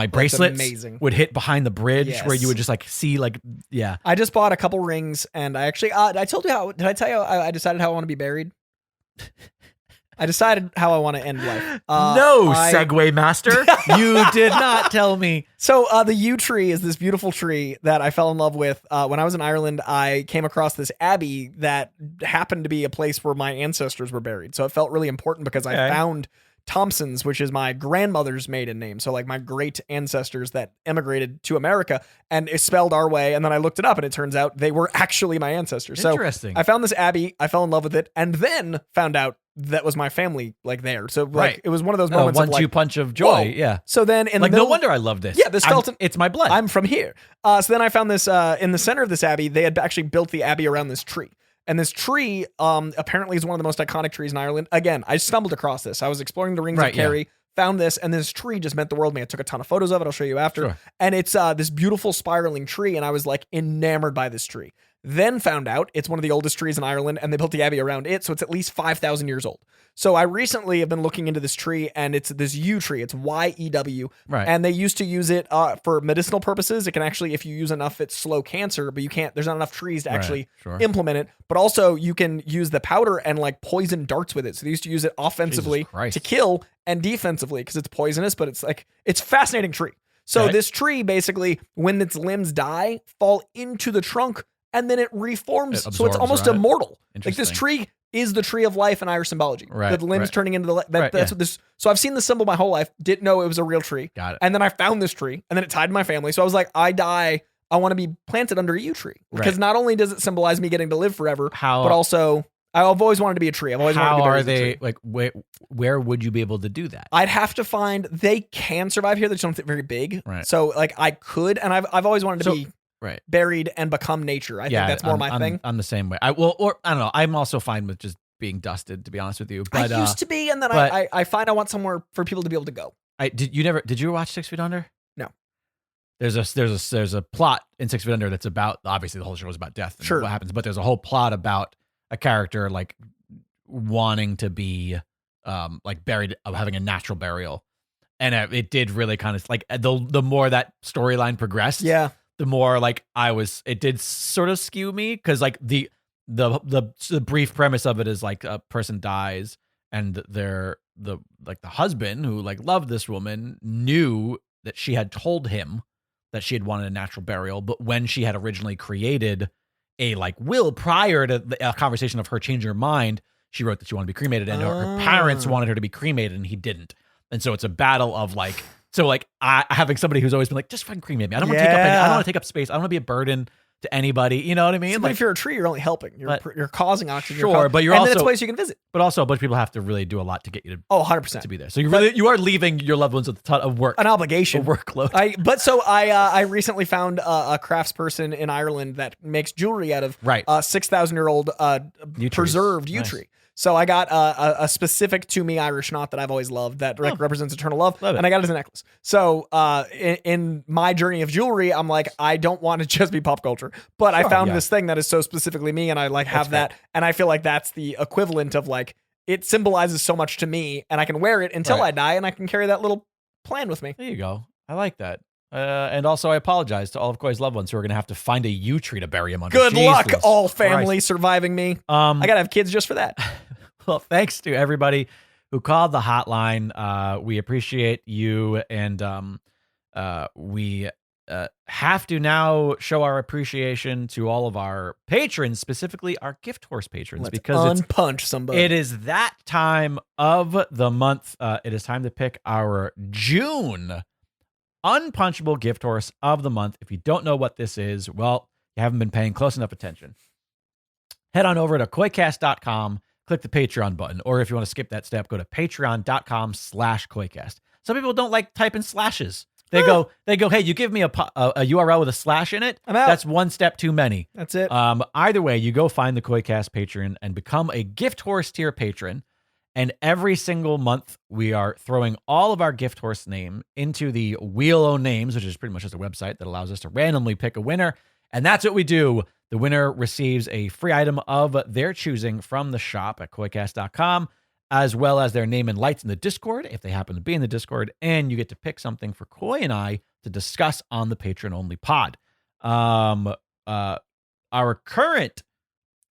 bracelets would hit behind the bridge where you would just like see like I just bought a couple rings and I actually I told you how did I tell you I decided how I want to be buried? I decided how I want to end life. Segway master. You did not tell me. So the yew tree is this beautiful tree that I fell in love with. When I was in Ireland, I came across this abbey that happened to be a place where my ancestors were buried. So it felt really important because I found Thompson's, which is my grandmother's maiden name. So like my great ancestors that emigrated to America, and it's spelled our way. And then I looked it up and it turns out they were actually my ancestors. Interesting. So I found this abbey. I fell in love with it and then found out that was my family like there. So like it was one of those moments of like, 1-2 punch of joy. Whoa. Yeah. So then in like the middle, no wonder I love this. Yeah, this felt it's my blood. I'm from here. So then I found this in the center of this abbey. They had actually built the abbey around this tree. And this tree apparently is one of the most iconic trees in Ireland. Again, I stumbled across this. I was exploring the Rings of Kerry, found this, and this tree just meant the world to me. I took a ton of photos of it. I'll show you after. Sure. And it's this beautiful spiraling tree, and I was like enamored by this tree. Then found out it's one of the oldest trees in Ireland, and they built the abbey around it, so it's at least 5,000 years old. So I recently have been looking into this tree, and it's this yew tree. It's YEW. Right. And they used to use it for medicinal purposes. It can actually, if you use enough, it slow cancer, but you can't, there's not enough trees to actually implement it. But also you can use the powder and like poison darts with it. So they used to use it offensively to kill and defensively because it's poisonous, but it's like, it's a fascinating tree. So this tree basically, when its limbs die, fall into the trunk and then it reforms. So it's almost immortal. Like this tree is the tree of life in Irish symbology. The limbs turning into that's what this. So I've seen the symbol my whole life. Didn't know it was a real tree. Got it. And then I found this tree, and then it tied to my family. So I was like, I die, I want to be planted under a yew tree because not only does it symbolize me getting to live forever, but also I've always wanted to be a tree. I've always wanted to be How are they like? Where would you be able to do that? I'd have to find. They can survive here. They just don't get very big. Right. So like I could, and I've always wanted to be. Buried and become nature. I think that's more my thing. I'm the same way. I don't know. I'm also fine with just being dusted, to be honest with you. But I used to be, and then I find I want somewhere for people to be able to go. Did you ever watch 6 Feet Under? No. There's a plot in 6 Feet Under that's about, obviously the whole show is about death and what happens, but there's a whole plot about a character like wanting to be like buried, having a natural burial, and it did really kind of like the more that storyline progressed, the more like it did sort of skew me because like the brief premise of it is like a person dies and the husband who like loved this woman knew that she had told him that she had wanted a natural burial, but when she had originally created a like will prior to the conversation of her changing her mind, she wrote that she wanted to be cremated and her parents wanted her to be cremated and he didn't. And so it's a battle of like, so like having somebody who's always been like, just fucking cremate me. I don't want to take up I don't want to take up space. I don't want to be a burden to anybody. You know what I mean? So, but if you're a tree, you're only helping. You're causing oxygen. Sure, but you're and also, then it's a place you can visit. But also a bunch of people have to really do a lot to get you to 100% to be there. So you are leaving your loved ones with a ton of work, an obligation, a workload. I recently found a craftsperson in Ireland that makes jewelry out of 6,000-year-old preserved yew tree. So I got a specific to me Irish knot that I've always loved that represents eternal love, and I got it as a necklace. So in my journey of jewelry, I'm like, I don't want to just be pop culture, but I found this thing that is so specifically me, and I like have that, and I feel like that's the equivalent of like it symbolizes so much to me, and I can wear it until I die, and I can carry that little plan with me. There you go. I like that. And also, I apologize to all of Koi's loved ones who are going to have to find a yew tree to bury him under. Good luck, all family surviving me. I got to have kids just for that. Well, thanks to everybody who called the hotline. We appreciate you, and we have to now show our appreciation to all of our patrons, specifically our Gift Horse patrons, Let's because unpunch somebody. it is that time of the month. It is time to pick our June Unpunchable Gift Horse of the month. If you don't know what this is, well, you haven't been paying close enough attention. Head on over to koicast.com, click the Patreon button, or if you want to skip that step, go to patreon.com/koicast. Some people don't like typing slashes. They go, hey, you give me a URL with a slash in it. I'm out. That's one step too many. That's it. Either way, you go find the Koicast Patreon and become a Gift Horse tier patron. And every single month, we are throwing all of our Gift Horse name into the Wheel o' Names, which is pretty much just a website that allows us to randomly pick a winner. And that's what we do. The winner receives a free item of their choosing from the shop at koicast.com, as well as their name and lights in the Discord, if they happen to be in the Discord, and you get to pick something for Koi and I to discuss on the Patreon-only pod. Our current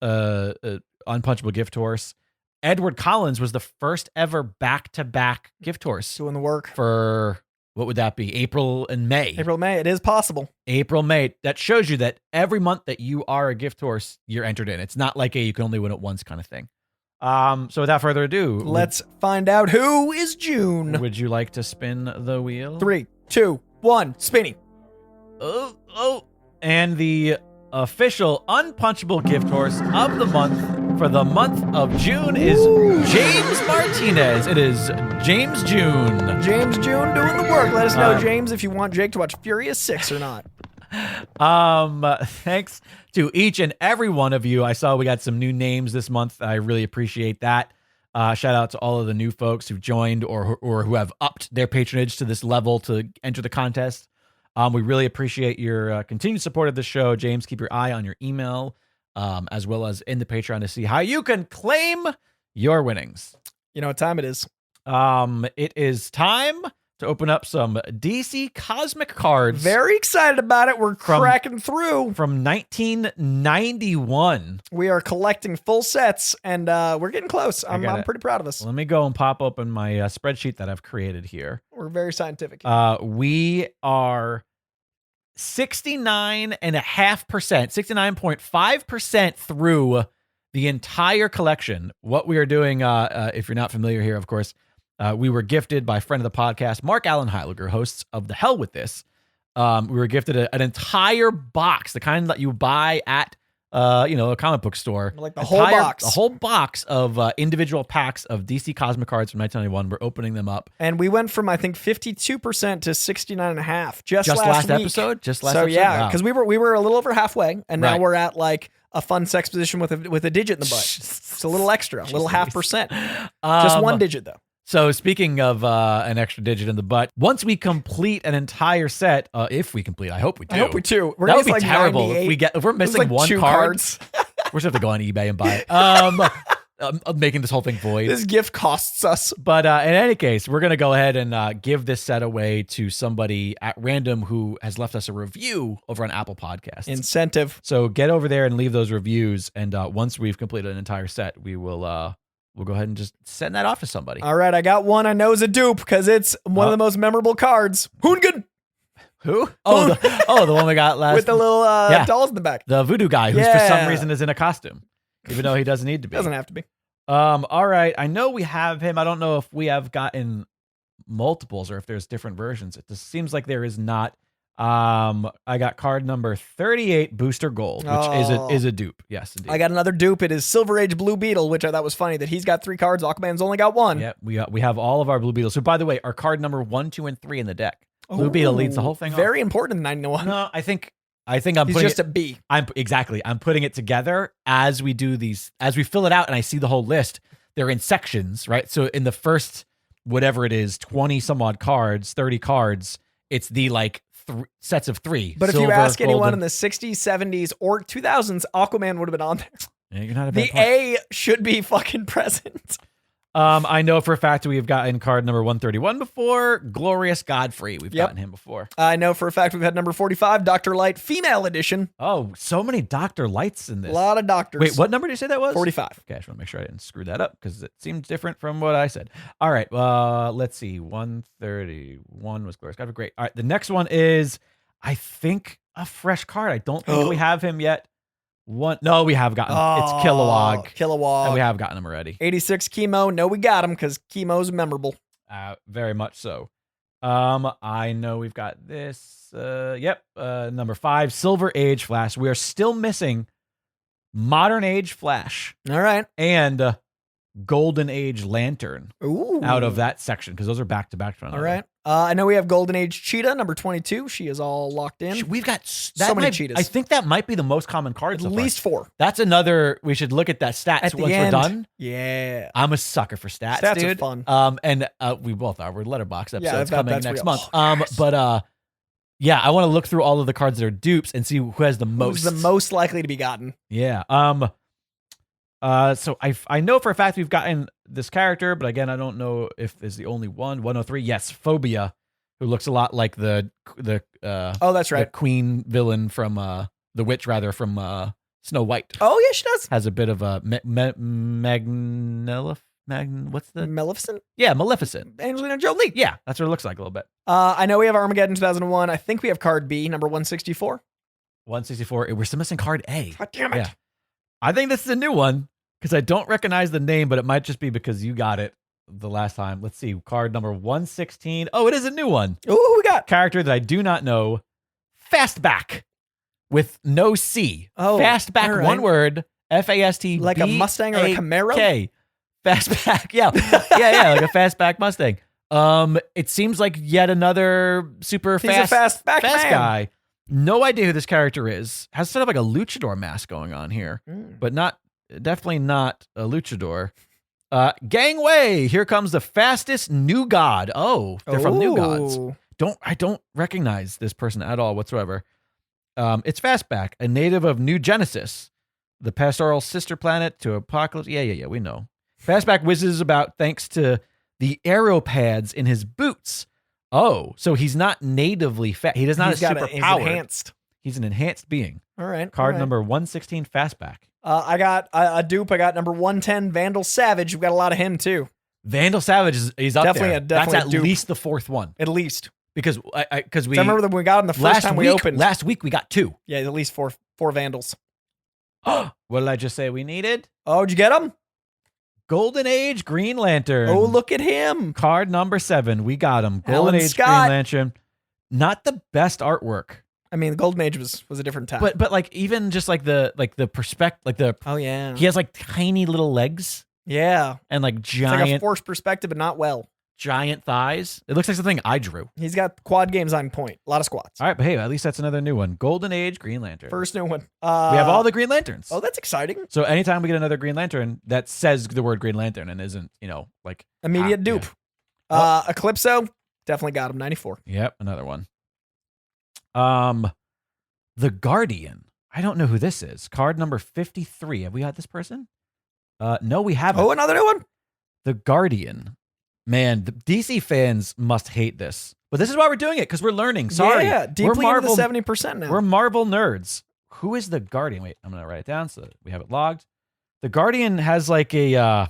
Unpunchable Gift Horse, Edward Collins, was the first ever back-to-back Gift Horse Doing the work. for, what would that be, April and May? April, May. It is possible. April, May. That shows you that every month that you are a Gift Horse, you're entered in. It's not like you can only win it once kind of thing. So without further ado, Let's find out who is June. would you like to spin the wheel? 3, 2, 1, spinning. And the official Unpunchable Gift Horse of the month for the month of June is James Martinez. It is James June. James June doing the work. Let us know, Uh, James, if you want Jake to watch Furious 6 or not. Thanks to each and every one of you. I saw we got some new names this month. I really appreciate that. Shout out to all of the new folks who've joined or who have upped their patronage to this level to enter the contest. We really appreciate your continued support of the show. James, keep your eye on your email, as well as in the Patreon to see how you can claim your winnings. You know what time it is. It is time to open up some DC Cosmic cards. Very excited about it. We're cracking through. From 1991. We are collecting full sets, and we're getting close. I'm pretty proud of us. Let me go and pop open my spreadsheet that I've created here. We're very scientific. We are 69.5%, 69.5% through the entire collection. What we are doing, if you're not familiar here, of course, we were gifted by a friend of the podcast, Mark Allen Heiliger, hosts of The Hell With This. We were gifted an entire box, the kind that you buy at a comic book store. Like the whole box. The whole box of individual packs of DC Cosmic cards from 1991. We're opening them up. And we went from, I think, 52% to 69.5% just last week. episode? Just last so, episode? yeah, because we were a little over halfway, and now Right. we're at like a fun sex position with a digit in the butt. It's a little extra, a little 0.5%. Just one digit, though. So speaking of an extra digit in the butt, once we complete an entire set, if we complete, I hope we do. I hope we do. That would be terrible if we're missing like one 2 card. cards. We're just have to go on eBay and buy it. I'm making this whole thing void. This gift costs us. But in any case, we're gonna go ahead and give this set away to somebody at random who has left us a review over on Apple Podcasts. Incentive. So get over there and leave those reviews, and once we've completed an entire set, we will. We'll go ahead and just send that off to somebody. All right, I got one I know is a dupe because it's one of the most memorable cards. Hoongan! Who? The one we got last. With the little dolls in the back. The voodoo guy who's for some reason is in a costume, even though he doesn't need to be. Doesn't have to be. All right. I know we have him. I don't know if we have gotten multiples or if there's different versions. It just seems like there is not. I got card number 38, Booster Gold, which is a dupe. Yes, indeed. I got another dupe. It is Silver Age Blue Beetle, which I thought was funny that he's got 3 cards. Aquaman's only got 1. Yeah, we have all of our Blue Beetles. So, by the way, our card number 1, 2, and 3 in the deck. Blue Beetle leads the whole thing. Very important in 91. No, I think I'm He's putting just it, a B. I'm putting it together as we do these, as we fill it out, and I see the whole list. They're in sections, right? So in the first, whatever it is, 20 some odd cards, 30 cards, it's the sets of 3. But Silver, if you ask anyone golden. in the 60s, 70s, or 2000s, Aquaman would have been on there. Yeah, you're not a The bad point. A should be fucking present. I know for a fact we've gotten card number 131 before. Glorious Godfrey. We've gotten him before. I know for a fact we've had number 45, Dr. Light, female edition. Oh, so many Dr. Lights in this. A lot of doctors. Wait, what number did you say that was? 45. Okay, I just want to make sure I didn't screw that up because it seemed different from what I said. All right, let's see. 131 was Glorious Godfrey. Great. All right, the next one is I think a fresh card. I don't think we have him yet. No, we have gotten it's Kilowog. Kilowog. And we have gotten him already. 86 Chemo. No, we got him because Chemo's memorable. Very much so. I know we've got this. Number 5, Silver Age Flash. We are still missing Modern Age Flash. All right. And Golden Age Lantern. Ooh. Out of that section because those are back to back. All right. I know we have Golden Age Cheetah, number 22. She is all locked in. We've got so many cheetahs. I think that might be the most common card. At least 4. That's another. We should look at that stats once we're done. Yeah. I'm a sucker for stats. Stats dude. are fun. And we both are. We're letterbox episodes yeah, coming next month. Yes. Yeah, I want to look through all of the cards that are dupes and see who has the most. Who's the most likely to be gotten? Yeah. So I know for a fact we've gotten this character, but again, I don't know if it's the only one. 103. Yes, Phobia, who looks a lot like the that's right, the queen villain from the witch rather from Snow White. Oh yeah, she does. Has a bit of a what's the Maleficent? Yeah, Maleficent. Angelina Jolie. Yeah, that's what it looks like a little bit. I know we have Armageddon 2001. I think we have card B, number 164. 164. We're still missing card A. God damn it. Yeah. I think this is a new one because I don't recognize the name, but it might just be because you got it the last time. Let's see. Card number 116. Oh, it is a new one. Ooh, who we got? Character that I do not know. Fastback with no C. Oh, Fastback, right. one word. FAST. Like a Mustang or a Camaro? K. Fastback. Yeah. yeah. Like a fastback Mustang. It seems like yet another super He's a fast guy. No idea who this character is. Has sort of like a luchador mask going on here, but definitely not a luchador. Gangway. Here comes the fastest new god. Oh, they're from New Gods. I don't recognize this person at all whatsoever. It's Fastback, a native of New Genesis, the pastoral sister planet to Apocalypse. Yeah, we know. Fastback whizzes about thanks to the arrow pads in his boots. Oh, so he's not natively fat. He's not a superpowered. He's enhanced. He's an enhanced being. All right. Card number 116, Fastback. I got a dupe. I got number 110, Vandal Savage. We've got a lot of him too. Vandal Savage is up there. That's at dupe. least the fourth one. At least. Because we I remember that we got him the first time we opened. Last week we got 2. Yeah, at least four Vandals. What did I just say we needed? Oh, did you get him? Golden Age Green Lantern. Oh, look at him. Card number 7. We got him. Golden Alan Age Scott. Green Lantern. Not the best artwork. I mean, the Golden Age was a different time. But like even just like the perspective, like the oh yeah, he has like tiny little legs. Yeah, and like giant, it's like a forced perspective, but not well. Giant thighs. It looks like something I drew. He's got quad games on point. A lot of squats. All right, but hey, at least that's another new one. Golden Age Green Lantern. First new one. We have all the Green Lanterns. Oh, that's exciting. So anytime we get another Green Lantern that says the word Green Lantern and isn't, like immediate dupe. Yeah. Eclipso, definitely got him. 94. Yep, another one. The Guardian. I don't know who this is. Card number 53. Have we got this person? No, we haven't. Oh, another new one. The Guardian. Man, the DC fans must hate this. But this is why we're doing it, because we're learning. Sorry. Yeah, deeply into the 70% now. We're Marvel nerds. Who is the Guardian? Wait, I'm going to write it down so that we have it logged. The Guardian has like a, I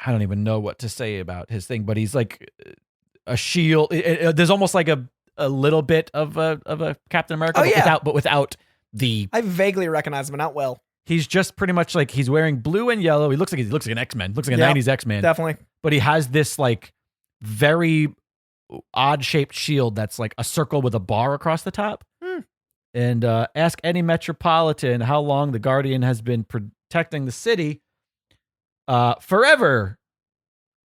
don't even know what to say about his thing, but he's like a shield. There's almost like a little bit of a Captain America, without the... I vaguely recognize him, but not well. He's just pretty much like he's wearing blue and yellow. He looks like an X-Men. Looks like a 90s X-Men. Definitely. But he has this like very odd shaped shield that's like a circle with a bar across the top. And ask any metropolitan how long the Guardian has been protecting the city. Forever.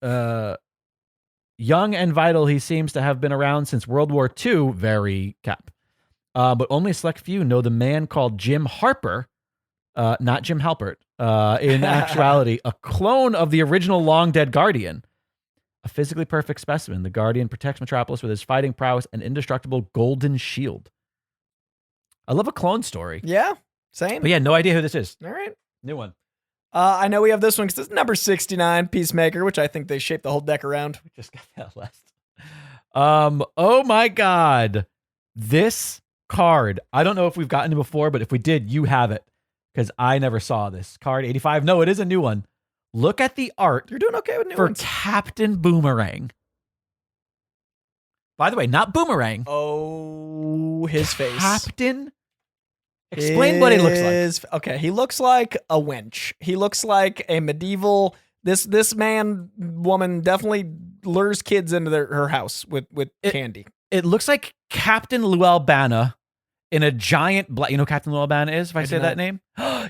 Young and vital, he seems to have been around since World War II. Very cap. But only a select few know the man called Jim Harper. Not Jim Halpert, in actuality, a clone of the original long-dead Guardian. A physically perfect specimen, the Guardian protects Metropolis with his fighting prowess and indestructible golden shield. I love a clone story. Yeah, same. But yeah, no idea who this is. All right. New one. I know we have this one because it's number 69, Peacemaker, which I think they shaped the whole deck around. We just got that last. Oh my God. This card, I don't know if we've gotten it before, but if we did, you have it. Because I never saw this. Card 85. No, it is a new one. Look at the art. You're doing okay with new for ones. Captain Boomerang. By the way, not Boomerang. Oh, his face. Captain. Explain what he looks like. Okay, he looks like a wench. He looks like a medieval. This woman definitely lures kids into her house with candy. It looks like Captain Lou Albana in a giant black. You know who Captain Lou Albana is? If I say that name,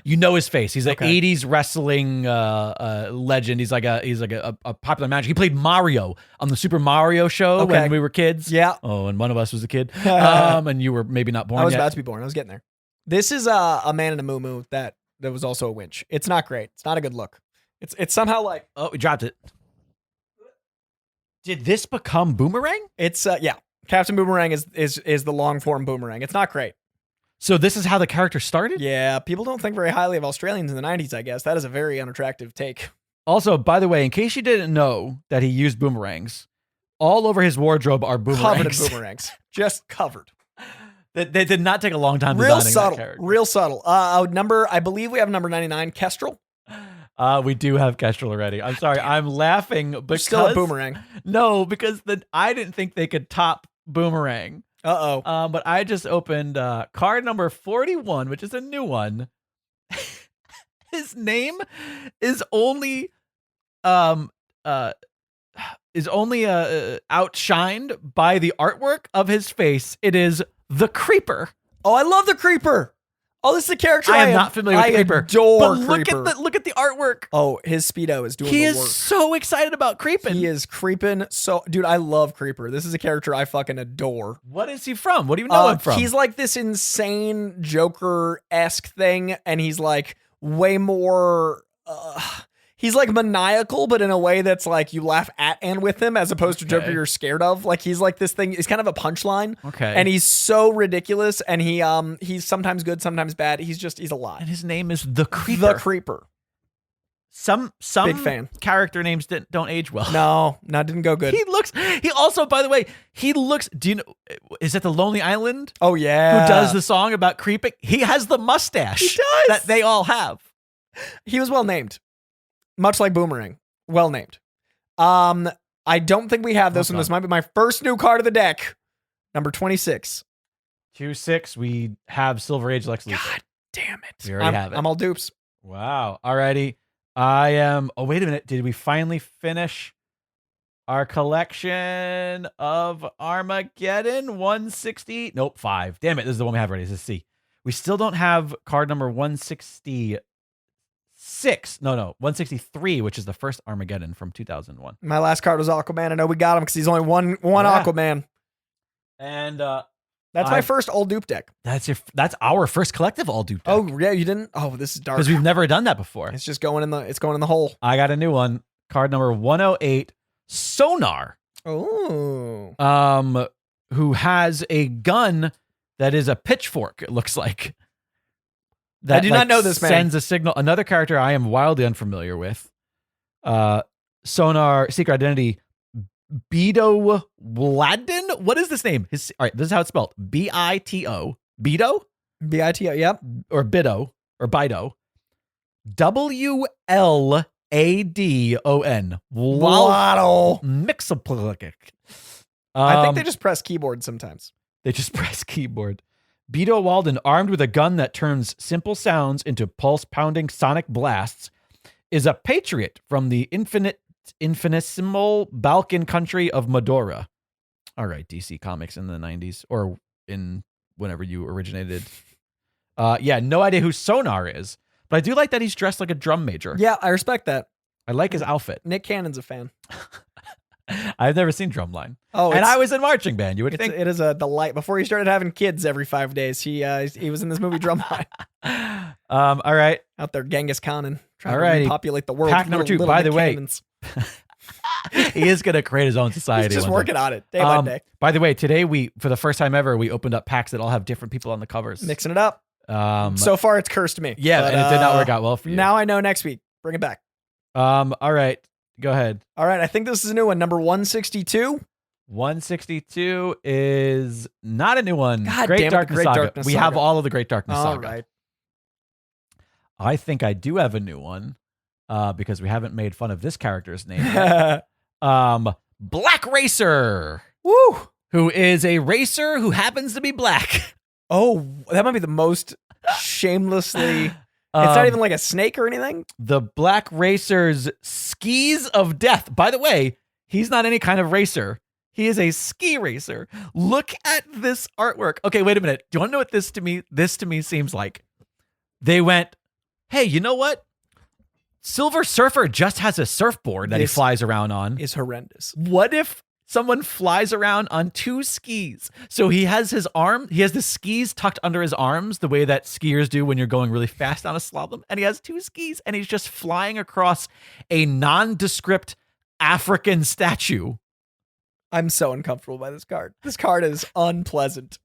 you know his face. He's an '80s wrestling legend. He's like a popular manager. He played Mario on the Super Mario show when we were kids. Yeah. Oh, and one of us was a kid. And you were maybe not born. I was yet. about to be born. I was getting there. This is a man in a moo-moo that was also a winch. It's not great. It's not a good look. It's somehow like... Oh, we dropped it. Did this become Boomerang? It's, yeah. Captain Boomerang is the long-form Boomerang. It's not great. So this is how the character started? Yeah, people don't think very highly of Australians in the 90s, I guess. That is a very unattractive take. Also, by the way, in case you didn't know that he used boomerangs, all over his wardrobe are boomerangs. Covered in boomerangs. Just covered. They did not take a long time real designing subtle, that character. Real subtle. I believe we have number 99, Kestrel. We do have Kestrel already. I'm sorry. I'm laughing because... Still a Boomerang. No, because I didn't think they could top Boomerang. Uh-oh. But I just opened card number 41, which is a new one. His name is only outshined by the artwork of his face. It is the Creeper. Oh, I love the Creeper. Oh, this is a character I am not familiar with Creeper. Adore but Creeper. Look at the artwork. Oh, his Speedo is doing He the is work. so excited about creeping. He is creeping. So, dude, I love Creeper. This is a character I fucking adore. What is he from? What do you know him from? He's like this insane Joker-esque thing, and he's like way more... he's like maniacal, but in a way that's like you laugh at and with him as opposed to Joker you're scared of. Like he's like this thing. He's kind of a punchline. Okay. And he's so ridiculous, and he's sometimes good, sometimes bad. He's a lot. And his name is the Creeper. The Creeper. Some Big fan. Character names don't age well. No, didn't go good. He also, by the way, do you know, is it the Lonely Island? Oh yeah. Who does the song about creeping? He has the mustache. He does. That they all have. He was well named. Much like Boomerang. Well named. I don't think we have this one. This might be my first new card of the deck. Number 26. 2-6. We have Silver Age Lex Luthor. God damn it. We already have it. I'm all dupes. Wow. Alrighty. I am. Oh, wait a minute. Did we finally finish our collection of Armageddon? 160. Nope, 5. Damn it. This is the one we have ready. This is C. We still don't have card number 166. No, 163, which is the first Armageddon from 2001. My last card was Aquaman. I know we got him because he's only one Aquaman. And that's my first all dupe deck. That's our first collective all dupe deck. Oh yeah, you didn't? Oh, this is dark. Because we've never done that before. It's just going in the hole. I got a new one. Card number 108, Sonar. Oh. Who has a gun that is a pitchfork, it looks like. That, I do not know this man. Sends a signal. Another character I am wildly unfamiliar with. Sonar, Secret Identity, Beto Wladden? What is this name? All right, this is how it's spelled. B-I-T-O. Beto? B-I-T-O, yep. Or Bido. Or Bido. W-L-A-D-O-N. Waddle. Mixaplic. I think they just press keyboard sometimes. They just press keyboard. Beto Walden, armed with a gun that turns simple sounds into pulse-pounding sonic blasts, is a patriot from the infinitesimal Balkan country of Medora. All right, DC Comics in the 90s, or in whenever you originated. Yeah, no idea who Sonar is, but I do like that he's dressed like a drum major. Yeah, I respect that. I like his outfit. Nick Cannon's a fan. I've never seen Drumline. Oh, and I was in marching band. You would think it is a delight. Before he started having kids every 5 days, he was in this movie Drumline. All right, out there Genghis Khanin, trying to repopulate the world. Pack number 2. By the way, he is going to create his own society. He's just working on it day by day. By the way, today for the first time ever, we opened up packs that all have different people on the covers, mixing it up. So far, it's cursed me. Yeah, but, and it did not work out well for you. Now I know next week. Bring it back. All right. Go ahead. All right. I think this is a new one. Number 162. 162 is not a new one. God Great damn it, Darkness Great Saga. Darkness We Saga. have all of the Great Darkness All Saga. right. I think I do have a new one because we haven't made fun of this character's name yet. Black Racer. Woo! who is a racer who happens to be black. Oh, that might be the most shamelessly. It's not even like a snake or anything. The Black Racer's skis of death. By the way, he's not any kind of racer. He is a ski racer. Look at this artwork. Okay, wait a minute. Do you want to know what this to me seems like? They went, hey, you know what? Silver Surfer just has a surfboard that he flies around on. Is horrendous. What if someone flies around on 2 skis? So he has the skis tucked under his arms the way that skiers do when you're going really fast on a slalom. And he has 2 skis and he's just flying across a nondescript African statue. I'm so uncomfortable by this card. This card is unpleasant.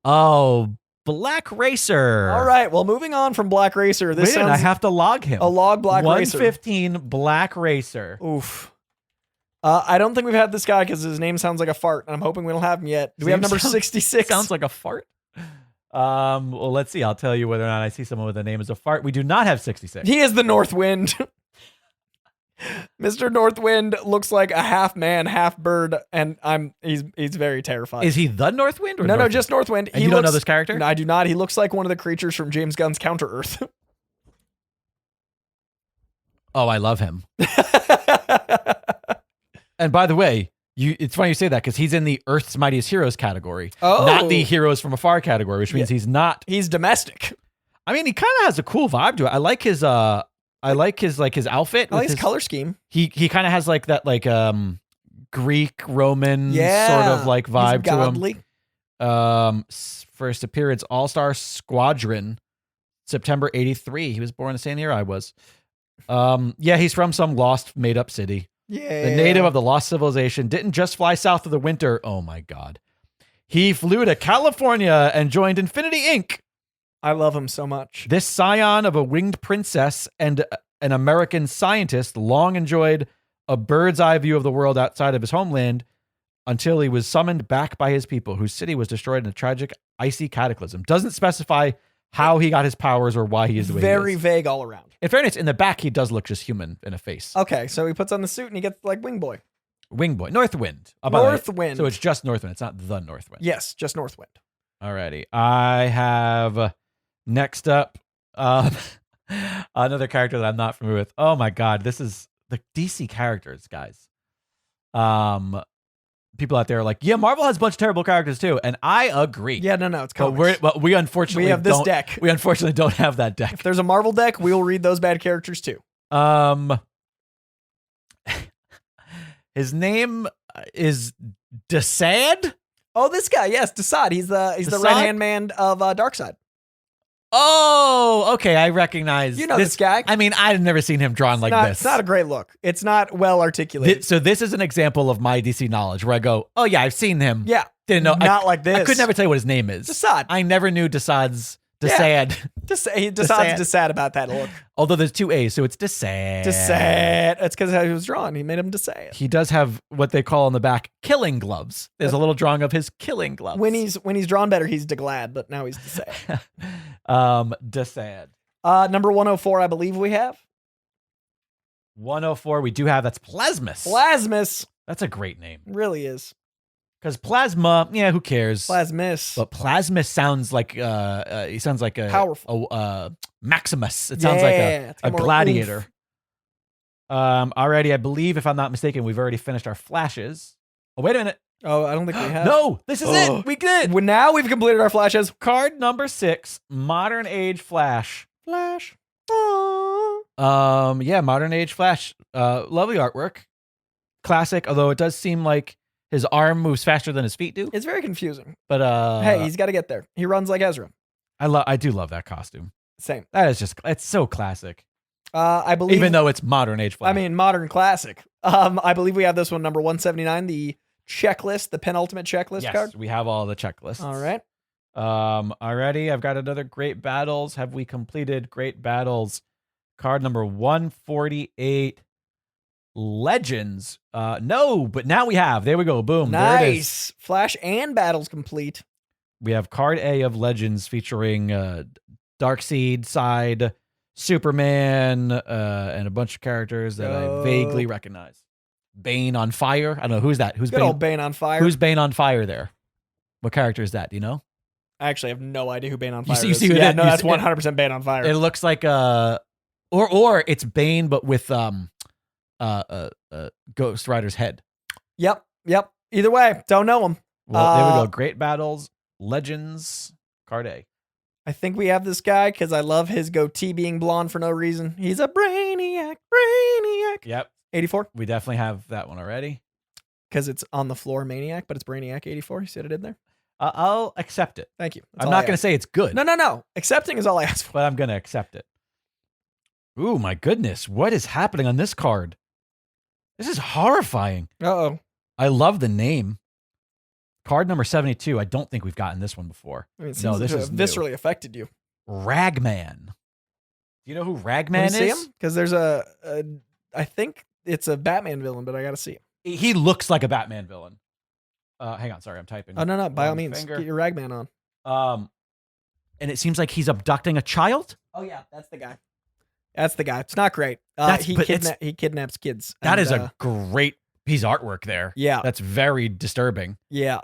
Oh, Black Racer. All right. Well, moving on from Black Racer. I have to log him. A log Black Racer. 115 Black Racer. Oof. I don't think we've had this guy because his name sounds like a fart, and I'm hoping we don't have him yet. Do we have number 66? Sounds like a fart. Well, let's see. I'll tell you whether or not I see someone with a name as a fart. We do not have 66. He is the North Wind. Mr. Northwind looks like a half man, half bird, and he's very terrifying. Is he the Northwind? Or No, just Northwind. And you don't know this character? No, I do not. He looks like one of the creatures from James Gunn's Counter Earth. Oh, I love him. And by the way, it's funny you say that because he's in the Earth's Mightiest Heroes category, not the Heroes from Afar category, which means he's not. He's domestic. I mean, he kind of has a cool vibe to it. I like his outfit. I like his color scheme. He kind of has like that Greek Roman sort of like vibe to him. First appearance All-Star Squadron, September 83. He was born the same year I was. He's from some lost made up city. Yeah. The native of the lost civilization didn't just fly south of the winter. Oh my God. He flew to California and joined Infinity Inc. I love him so much. This scion of a winged princess and an American scientist long enjoyed a bird's eye view of the world outside of his homeland until he was summoned back by his people, whose city was destroyed in a tragic icy cataclysm. Doesn't specify how he got his powers or why he is the way he is. Very vague all around. In fairness, in the back, he does look just human in a face. Okay, so he puts on the suit and he gets like Wing Boy. Wing Boy. Northwind. Northwind. So it's just Northwind. It's not the Northwind. Yes, just Northwind. Alrighty. I have next up another character that I'm not familiar with. Oh my God. This is the DC characters, guys. People out there are like, yeah, Marvel has a bunch of terrible characters too, and I agree. Yeah, no, it's comics. But we unfortunately have this deck. We unfortunately don't have that deck. If there's a Marvel deck, we will read those bad characters too. His name is Desad. Oh, this guy, yes, Desad. He's the right hand man of Darkseid. Oh, okay. I recognize this guy. I mean, I've never seen him drawn like this. It's not a great look. It's not well articulated. So this is an example of my DC knowledge where I go, oh yeah, I've seen him. Yeah. Didn't know. Not like this. I could never tell you what his name is. Desad. I never knew Desad's Desad. Desad's Desad about that look. Although there's 2 A's, so it's Desad. Desad. That's because how he was drawn. He made him Desad. He does have what they call on the back killing gloves. There's a little drawing of his killing gloves. When he's drawn better, he's Deglad, but now he's Desad. Desad. Number 104, I believe we have. 104, we do have. That's Plasmus. Plasmus. That's a great name. It really is. Because Plasma, yeah, who cares? Plasmus. But Plasmus sounds like he sounds like a powerful Maximus. It sounds like a gladiator. Already, I believe, if I'm not mistaken, we've already finished our flashes. Oh, wait a minute. Oh, I don't think we have. No, this is it. We did. Well, now we've completed our flashes. Card number 6, Modern Age Flash. Flash. Yeah, Modern Age Flash. Lovely artwork. Classic, although it does seem like his arm moves faster than his feet do. It's very confusing. But hey, he's got to get there. He runs like Ezra. I do love that costume. Same. That is just, it's so classic. I believe, even though it's Modern Age Flash. I mean, modern classic. I believe we have this one, number 179, the checklist, the penultimate checklist card. Yes, we have all the checklists. All right. Already, I've got another Great Battles. Have we completed Great Battles? Card number 148. Legends. No, but now we have. There we go. Boom. Nice. There it is. Flash and Battles complete. We have card A of Legends featuring Darkseid, Side, Superman, and a bunch of characters that I vaguely recognize. Bane on fire. I don't know. Who's that? Who's Good Bane? old Bane on fire. Who's Bane on fire there? What character is that? Do you know? I actually have no idea who Bane on fire You is. see who yeah, that- no, you that's see- 100% Bane on fire. It looks like or it's Bane but with Ghost Rider's head. Yep. Either way, don't know him. Well, there we go. Great battles, legends, card A. I think we have this guy because I love his goatee being blonde for no reason. He's a brainiac. Yep, 84 we definitely have that one already. because it's on the floor maniac, but it's brainiac 84. You see what I did there? I'll accept it. Thank you. That's I'm all not I going to ask. say it's good. No. Accepting is all I ask for. But I'm going to accept it. Ooh, my goodness. What is happening on this card? This is horrifying. Uh-oh. I love the name. Card number 72. I don't think we've gotten this one before. I mean, it No, seems this to is have new. viscerally affected you. Ragman. Do you know who Let Ragman me see is? him? Because there's I think it's a Batman villain, but I got to see him. He looks like a Batman villain. Hang on, sorry, I'm typing. Oh, no. By all Wrong means, finger. get your Ragman on. And it seems like he's abducting a child. Oh, yeah. That's the guy. It's not great. But He kidnaps kids. That and, is a great piece of artwork there. Yeah. That's very disturbing. Yeah.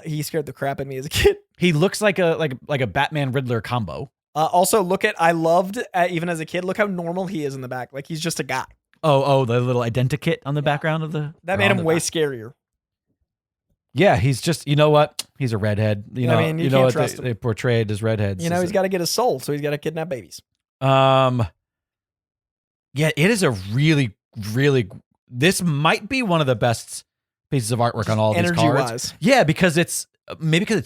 He scared the crap out of me as a kid. He looks like a Batman Riddler combo. Also, I loved, even as a kid, look how normal he is in the back. Like, he's just a guy. Oh, the little identikit on the background of the. That or made on him the way back. scarier. Yeah, he's just, you know what? He's a redhead. You know, I mean, you know can't what trust him. they portrayed as redheads. You know, he's got to get his soul, so he's got to kidnap babies. Yeah, it is a really, really. This might be one of the best pieces of artwork on all these cards. Energy-wise. Yeah, because it's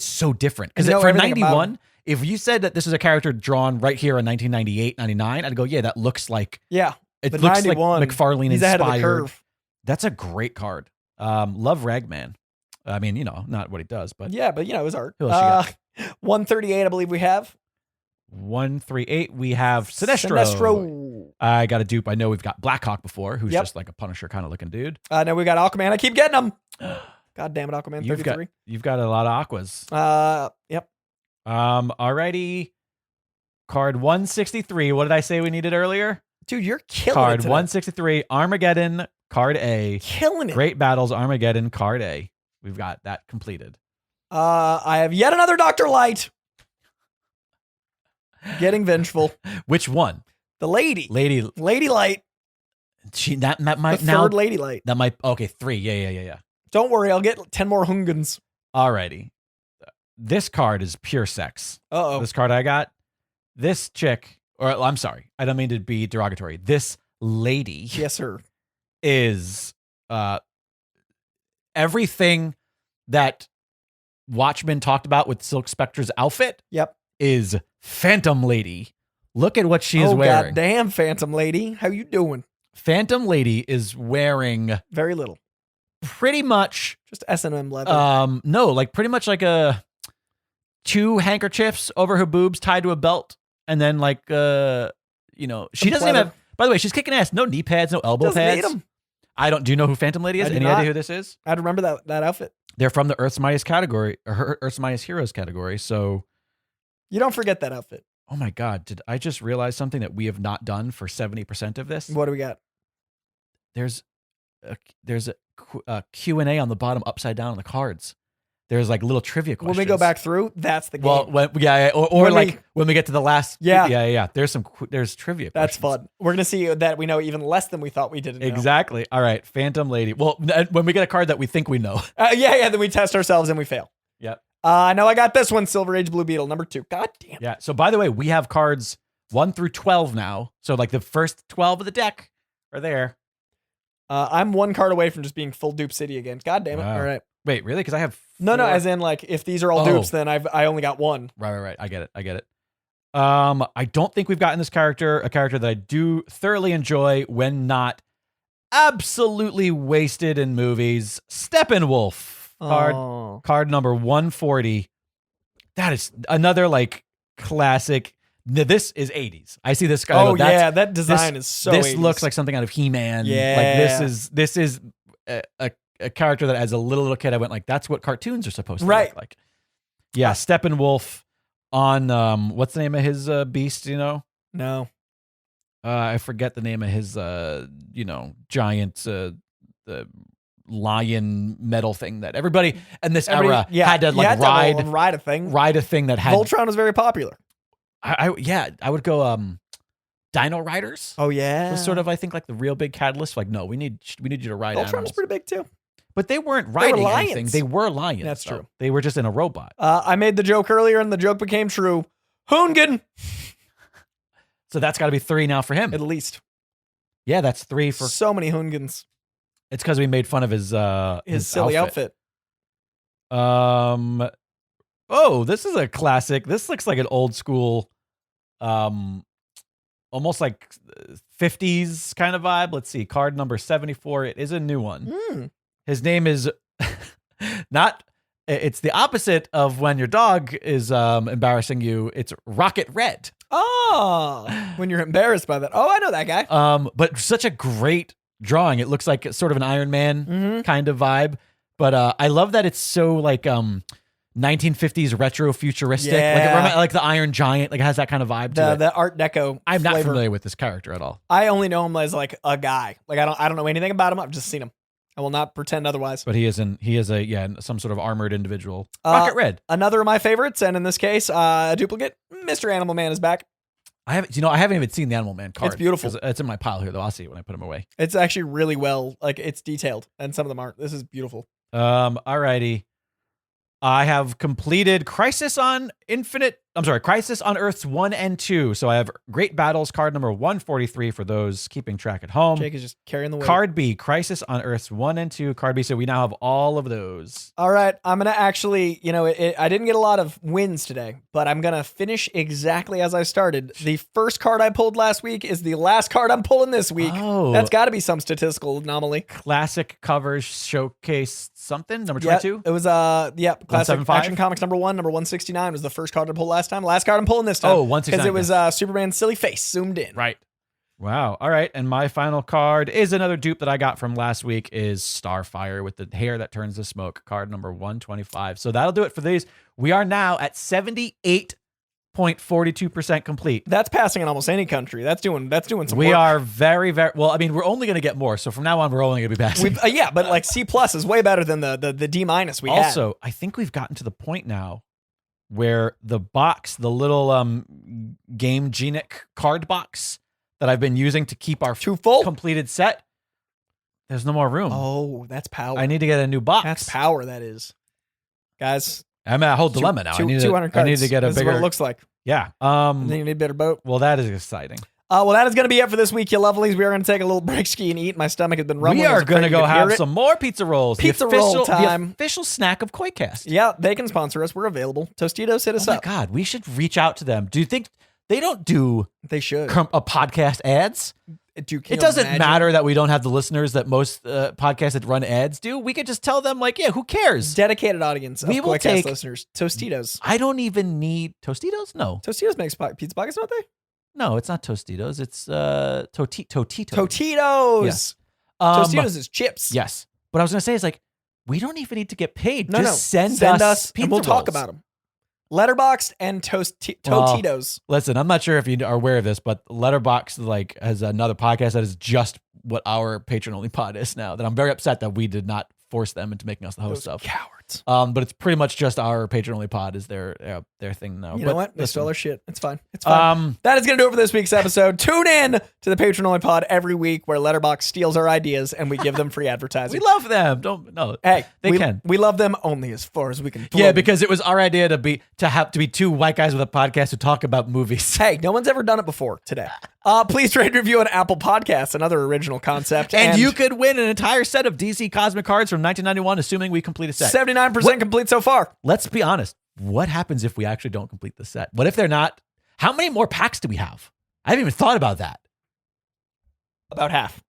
so different. Because I know for everything about 91, if you said that this is a character drawn right here in 1998, 99, I'd go, yeah, that looks like Yeah. it But looks 91, like McFarlane He's ahead of the inspired. curve. That's a great card. Love Ragman. I mean, not what he does, but Yeah, but, his art. Who else you 138, I believe we have. 138, we have Sinestro. Sinestro. I got a dupe. I know we've got Blackhawk before, who's Yep. just like a Punisher kind of looking dude. Now we got Aquaman. I keep getting him. God damn it, Aquaman 33. You've got a lot of Aquas. Yep. Alrighty. Card 163. What did I say we needed earlier? Dude, you're killing Card it today. 163. Armageddon. Card A. Killing it. Great Battles. Armageddon. Card A. We've got that completed. I have yet another Dr. Light. Getting vengeful. Which one? The lady. Lady Light. that might The now third Lady Light. that might okay 3. Yeah. Don't worry, I'll get 10 more Hungans. Alrighty. This card is pure sex. Uh-oh. This card I got. This chick, or I'm sorry, I don't mean to be derogatory. This lady Yes, sir. is everything that Watchmen talked about with Silk Spectre's outfit Yep. is Phantom Lady. Look at what she is wearing. Goddamn, Phantom Lady. How you doing? Phantom Lady is wearing Very little. pretty much Just S&M leather. no, like pretty much like a 2 handkerchiefs over her boobs tied to a belt, and then like she Some doesn't even pleather. have, by the way, she's kicking ass. No knee pads, no elbow Doesn't pads. need 'em. I don't. Do you know who Phantom Lady is? I do Any not. idea who this is? I'd remember that outfit. They're from the Earth's Mightiest category, or Earth's Mightiest Heroes category. So, You don't forget that outfit. oh my God, did I just realize something that we have not done for 70% of this? What do we got? There's a Q&A on the bottom, upside down on the cards. There's like little trivia questions. When we go back through, that's the game. Well, or When like we- when we get to the last, Yeah. yeah. There's trivia. That's questions. fun. We're going to see that we know even less than we thought we didn't know. Exactly. All right, Phantom Lady. Well, when we get a card that we think we know. Yeah, then we test ourselves and we fail. Yep. No, I got this one, Silver Age Blue Beetle, number 2. God damn. Yeah. So by the way, we have cards 1 through 12 now. So like the first 12 of the deck are there. I'm 1 card away from just being full dupe city again. God damn it. Wow. All right. Wait, really? Because I have No, four- as in like if these are all Oh. dupes, then I only got 1. Right. I get it. I don't think we've gotten this character, a character that I do thoroughly enjoy when not absolutely wasted in movies. Steppenwolf card. Oh. Card number 140. That is another like classic. This is 80s. I see this guy. Oh, yeah, that design is so This 80s. looks like something out of He-Man. Yeah. Like this is a character that as a little kid I went like, that's what cartoons are supposed to Right. look like. Yeah, Steppenwolf on what's the name of his beast, you know? No. I forget the name of his giant lion metal thing that everybody in this era had to like ride a thing. Ride a thing that had Voltron was very popular. I would go Dino Riders. Oh yeah. Was sort of, I think, like the real big catalyst. Like, no, we need you to ride Voltron animals. was pretty big too. But they weren't riding lions. anything. They were lions. That's true. They were just in a robot. I made the joke earlier and the joke became true. Hoongan. So that's got to be 3 now for him. At least. Yeah, that's 3 for so many Hoongans. It's because we made fun of his silly outfit. Oh, this is a classic. This looks like an old school, almost like 50s kind of vibe. Let's see. Card number 74. It is a new one. His name is not. It's the opposite of when your dog is embarrassing you. It's Rocket Red. Oh, when you're embarrassed by that. Oh, I know that guy. But such a great drawing. It looks like sort of an Iron Man kind of vibe. But I love that it's so like 1950s retro futuristic. Yeah. Like the Iron Giant. Like it has that kind of vibe to it. The Art Deco. I'm not flavor. familiar with this character at all. I only know him as like a guy. Like I don't know anything about him. I've just seen him. I will not pretend otherwise. But he is some sort of armored individual. Rocket Red. Another of my favorites, and in this case, a duplicate. Mr. Animal Man is back. I haven't even seen the Animal Man card. It's beautiful. It's in my pile here, though. I'll see it when I put them away. It's actually really well, like it's detailed, and some of them aren't. This is beautiful. Alrighty. I have completed Crisis on Earths 1 and 2. So I have Great Battles card number 143 for those keeping track at home. Jake is just carrying the weight. Card B, Crisis on Earths 1 and 2. Card B. So we now have all of those. All right. I'm going to actually, I didn't get a lot of wins today, but I'm going to finish exactly as I started. The first card I pulled last week is the last card I'm pulling this week. Oh. That's got to be some statistical anomaly. Classic covers showcase something. Number 22? It was, Classic 175? Action Comics number 1, number 169 was the first card I pulled last time. Last card I'm pulling this time. Oh, 169. Because it was Superman's silly face zoomed in. Right. Wow. All right. And my final card is another dupe that I got from last week is Starfire with the hair that turns to smoke. Card number 125. So that'll do it for these. We are now at 78.42% complete. That's passing in almost any country. That's doing some We work. are very, very well. I mean, we're only going to get more. So from now on, we're only going to be passing. But like C+ is way better than the D- we had. Also, I think we've gotten to the point now where the box, the little Game Genic card box that I've been using to keep our too full completed set, there's no more room. Oh, that's power. I need to get a new box. That's power, that is. Guys. I'm at a whole dilemma now. 200 cards. I need to get a this bigger. Is what it looks like. Yeah. And then you need a better boat. Well, that is exciting. Well, that is going to be it for this week, you lovelies. We are going to take a little break, ski, and eat. My stomach has been rumbling. We are going to go have some more pizza rolls. Pizza roll time. The official snack of Koikast. Yeah, they can sponsor us. We're available. Tostitos, hit us up. Oh my God, we should reach out to them. Do you think they don't do? They should. A podcast ads. It doesn't matter that we don't have the listeners that most podcasts that run ads do. We could just tell them, like, yeah, who cares? Dedicated audience of Koikast listeners. Tostitos. I don't even need Tostitos. No. Tostitos makes pizza pockets, don't they? No, it's not Tostitos. It's Totitos. Totitos. Yes. Tostitos is chips. Yes. But I was going to say, is like, we don't even need to get paid. No, just send us pizza and we'll rolls. talk about them. Letterboxd and Totitos. Listen, I'm not sure if you are aware of this, but Letterboxd like has another podcast that is just what our patron-only pod is now. That I'm very upset that we did not force them into making us the host of. Cowards. But it's pretty much just our patron-only pod is their thing now. You know what? They stole our shit. It's fine. It's fine. That is going to do it for this week's episode. Tune in to the patron-only pod every week where Letterboxd steals our ideas and we give them free advertising. We love them. They can. We love them only as far as we can. Yeah, because it was our idea to be two white guys with a podcast who talk about movies. Hey, no one's ever done it before today. Please rate and review on Apple Podcasts, another original concept. And you could win an entire set of DC Cosmic cards from 1991, assuming we complete a set. 79% complete so far. Let's be honest. What happens if we actually don't complete the set? What if they're not? How many more packs do we have? I haven't even thought about that. About half.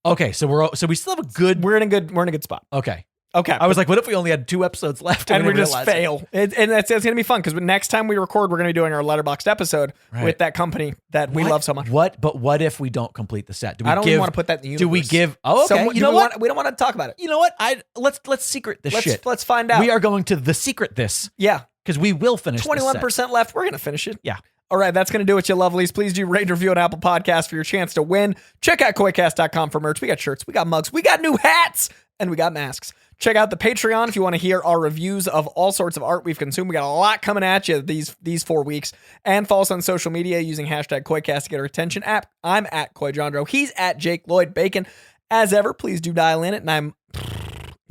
Okay, so we still have a good. We're in a good spot. Okay. I was like, what if we only had 2 episodes left and we just fail? And that's going to be fun because next time we record, we're going to be doing our Letterboxd episode with that company that we love so much. But what if we don't complete the set? I don't even want to put that in the universe. Do we give? Oh, okay. You know what? We don't want to talk about it. You know what? Let's secret this shit. Let's find out. We are going to the secret this. Yeah, because we will finish. 21% left. We're going to finish it. Yeah. All right, that's going to do it, you lovelies. Please do rate and review on Apple Podcasts for your chance to win. Check out koicast.com for merch. We got shirts, we got mugs, we got new hats, and we got masks. Check out the Patreon if you want to hear our reviews of all sorts of art we've consumed. We got a lot coming at you these 4 weeks. And follow us on social media using hashtag Koicast to get our attention. I'm at Koijandro. He's at Jake Lloyd Bacon. As ever, please do dial in it, and I'm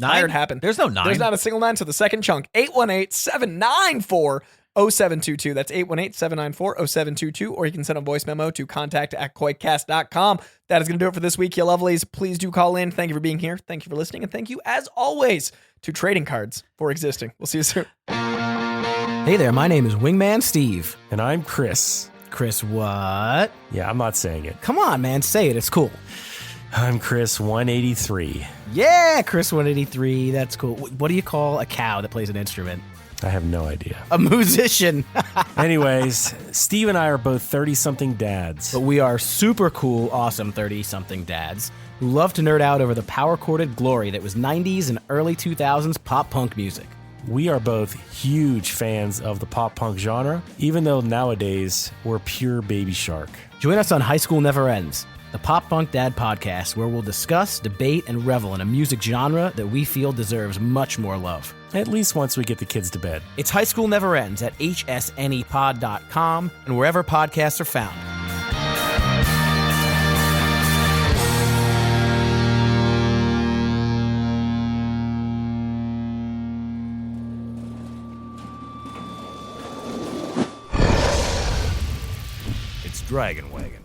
tired happened. There's no 9. There's not a single 9, so the second chunk, 818-794-0722. That's 818-794-0722, or you can send a voice memo to contact@koicast.com. That is going to do it for this week, you lovelies. Please do call in. Thank you for being here. Thank you for listening. And thank you, as always, to Trading Cards for existing. We'll see you soon. Hey there, my name is Wingman Steve. And I'm Chris. Chris what? Yeah, I'm not saying it. Come on, man, say it. It's cool. I'm Chris 183. Yeah, Chris 183. That's cool. What do you call a cow that plays an instrument? I have no idea. A musician. Anyways, Steve and I are both 30-something dads. But we are super cool, awesome 30-something dads who love to nerd out over the power-chorded glory that was 90s and early 2000s pop-punk music. We are both huge fans of the pop-punk genre, even though nowadays we're pure Baby Shark. Join us on High School Never Ends, the Pop Punk Dad podcast, where we'll discuss, debate, and revel in a music genre that we feel deserves much more love. At least once we get the kids to bed. It's High School Never Ends at hsnepod.com and wherever podcasts are found. It's Dragon Wagon.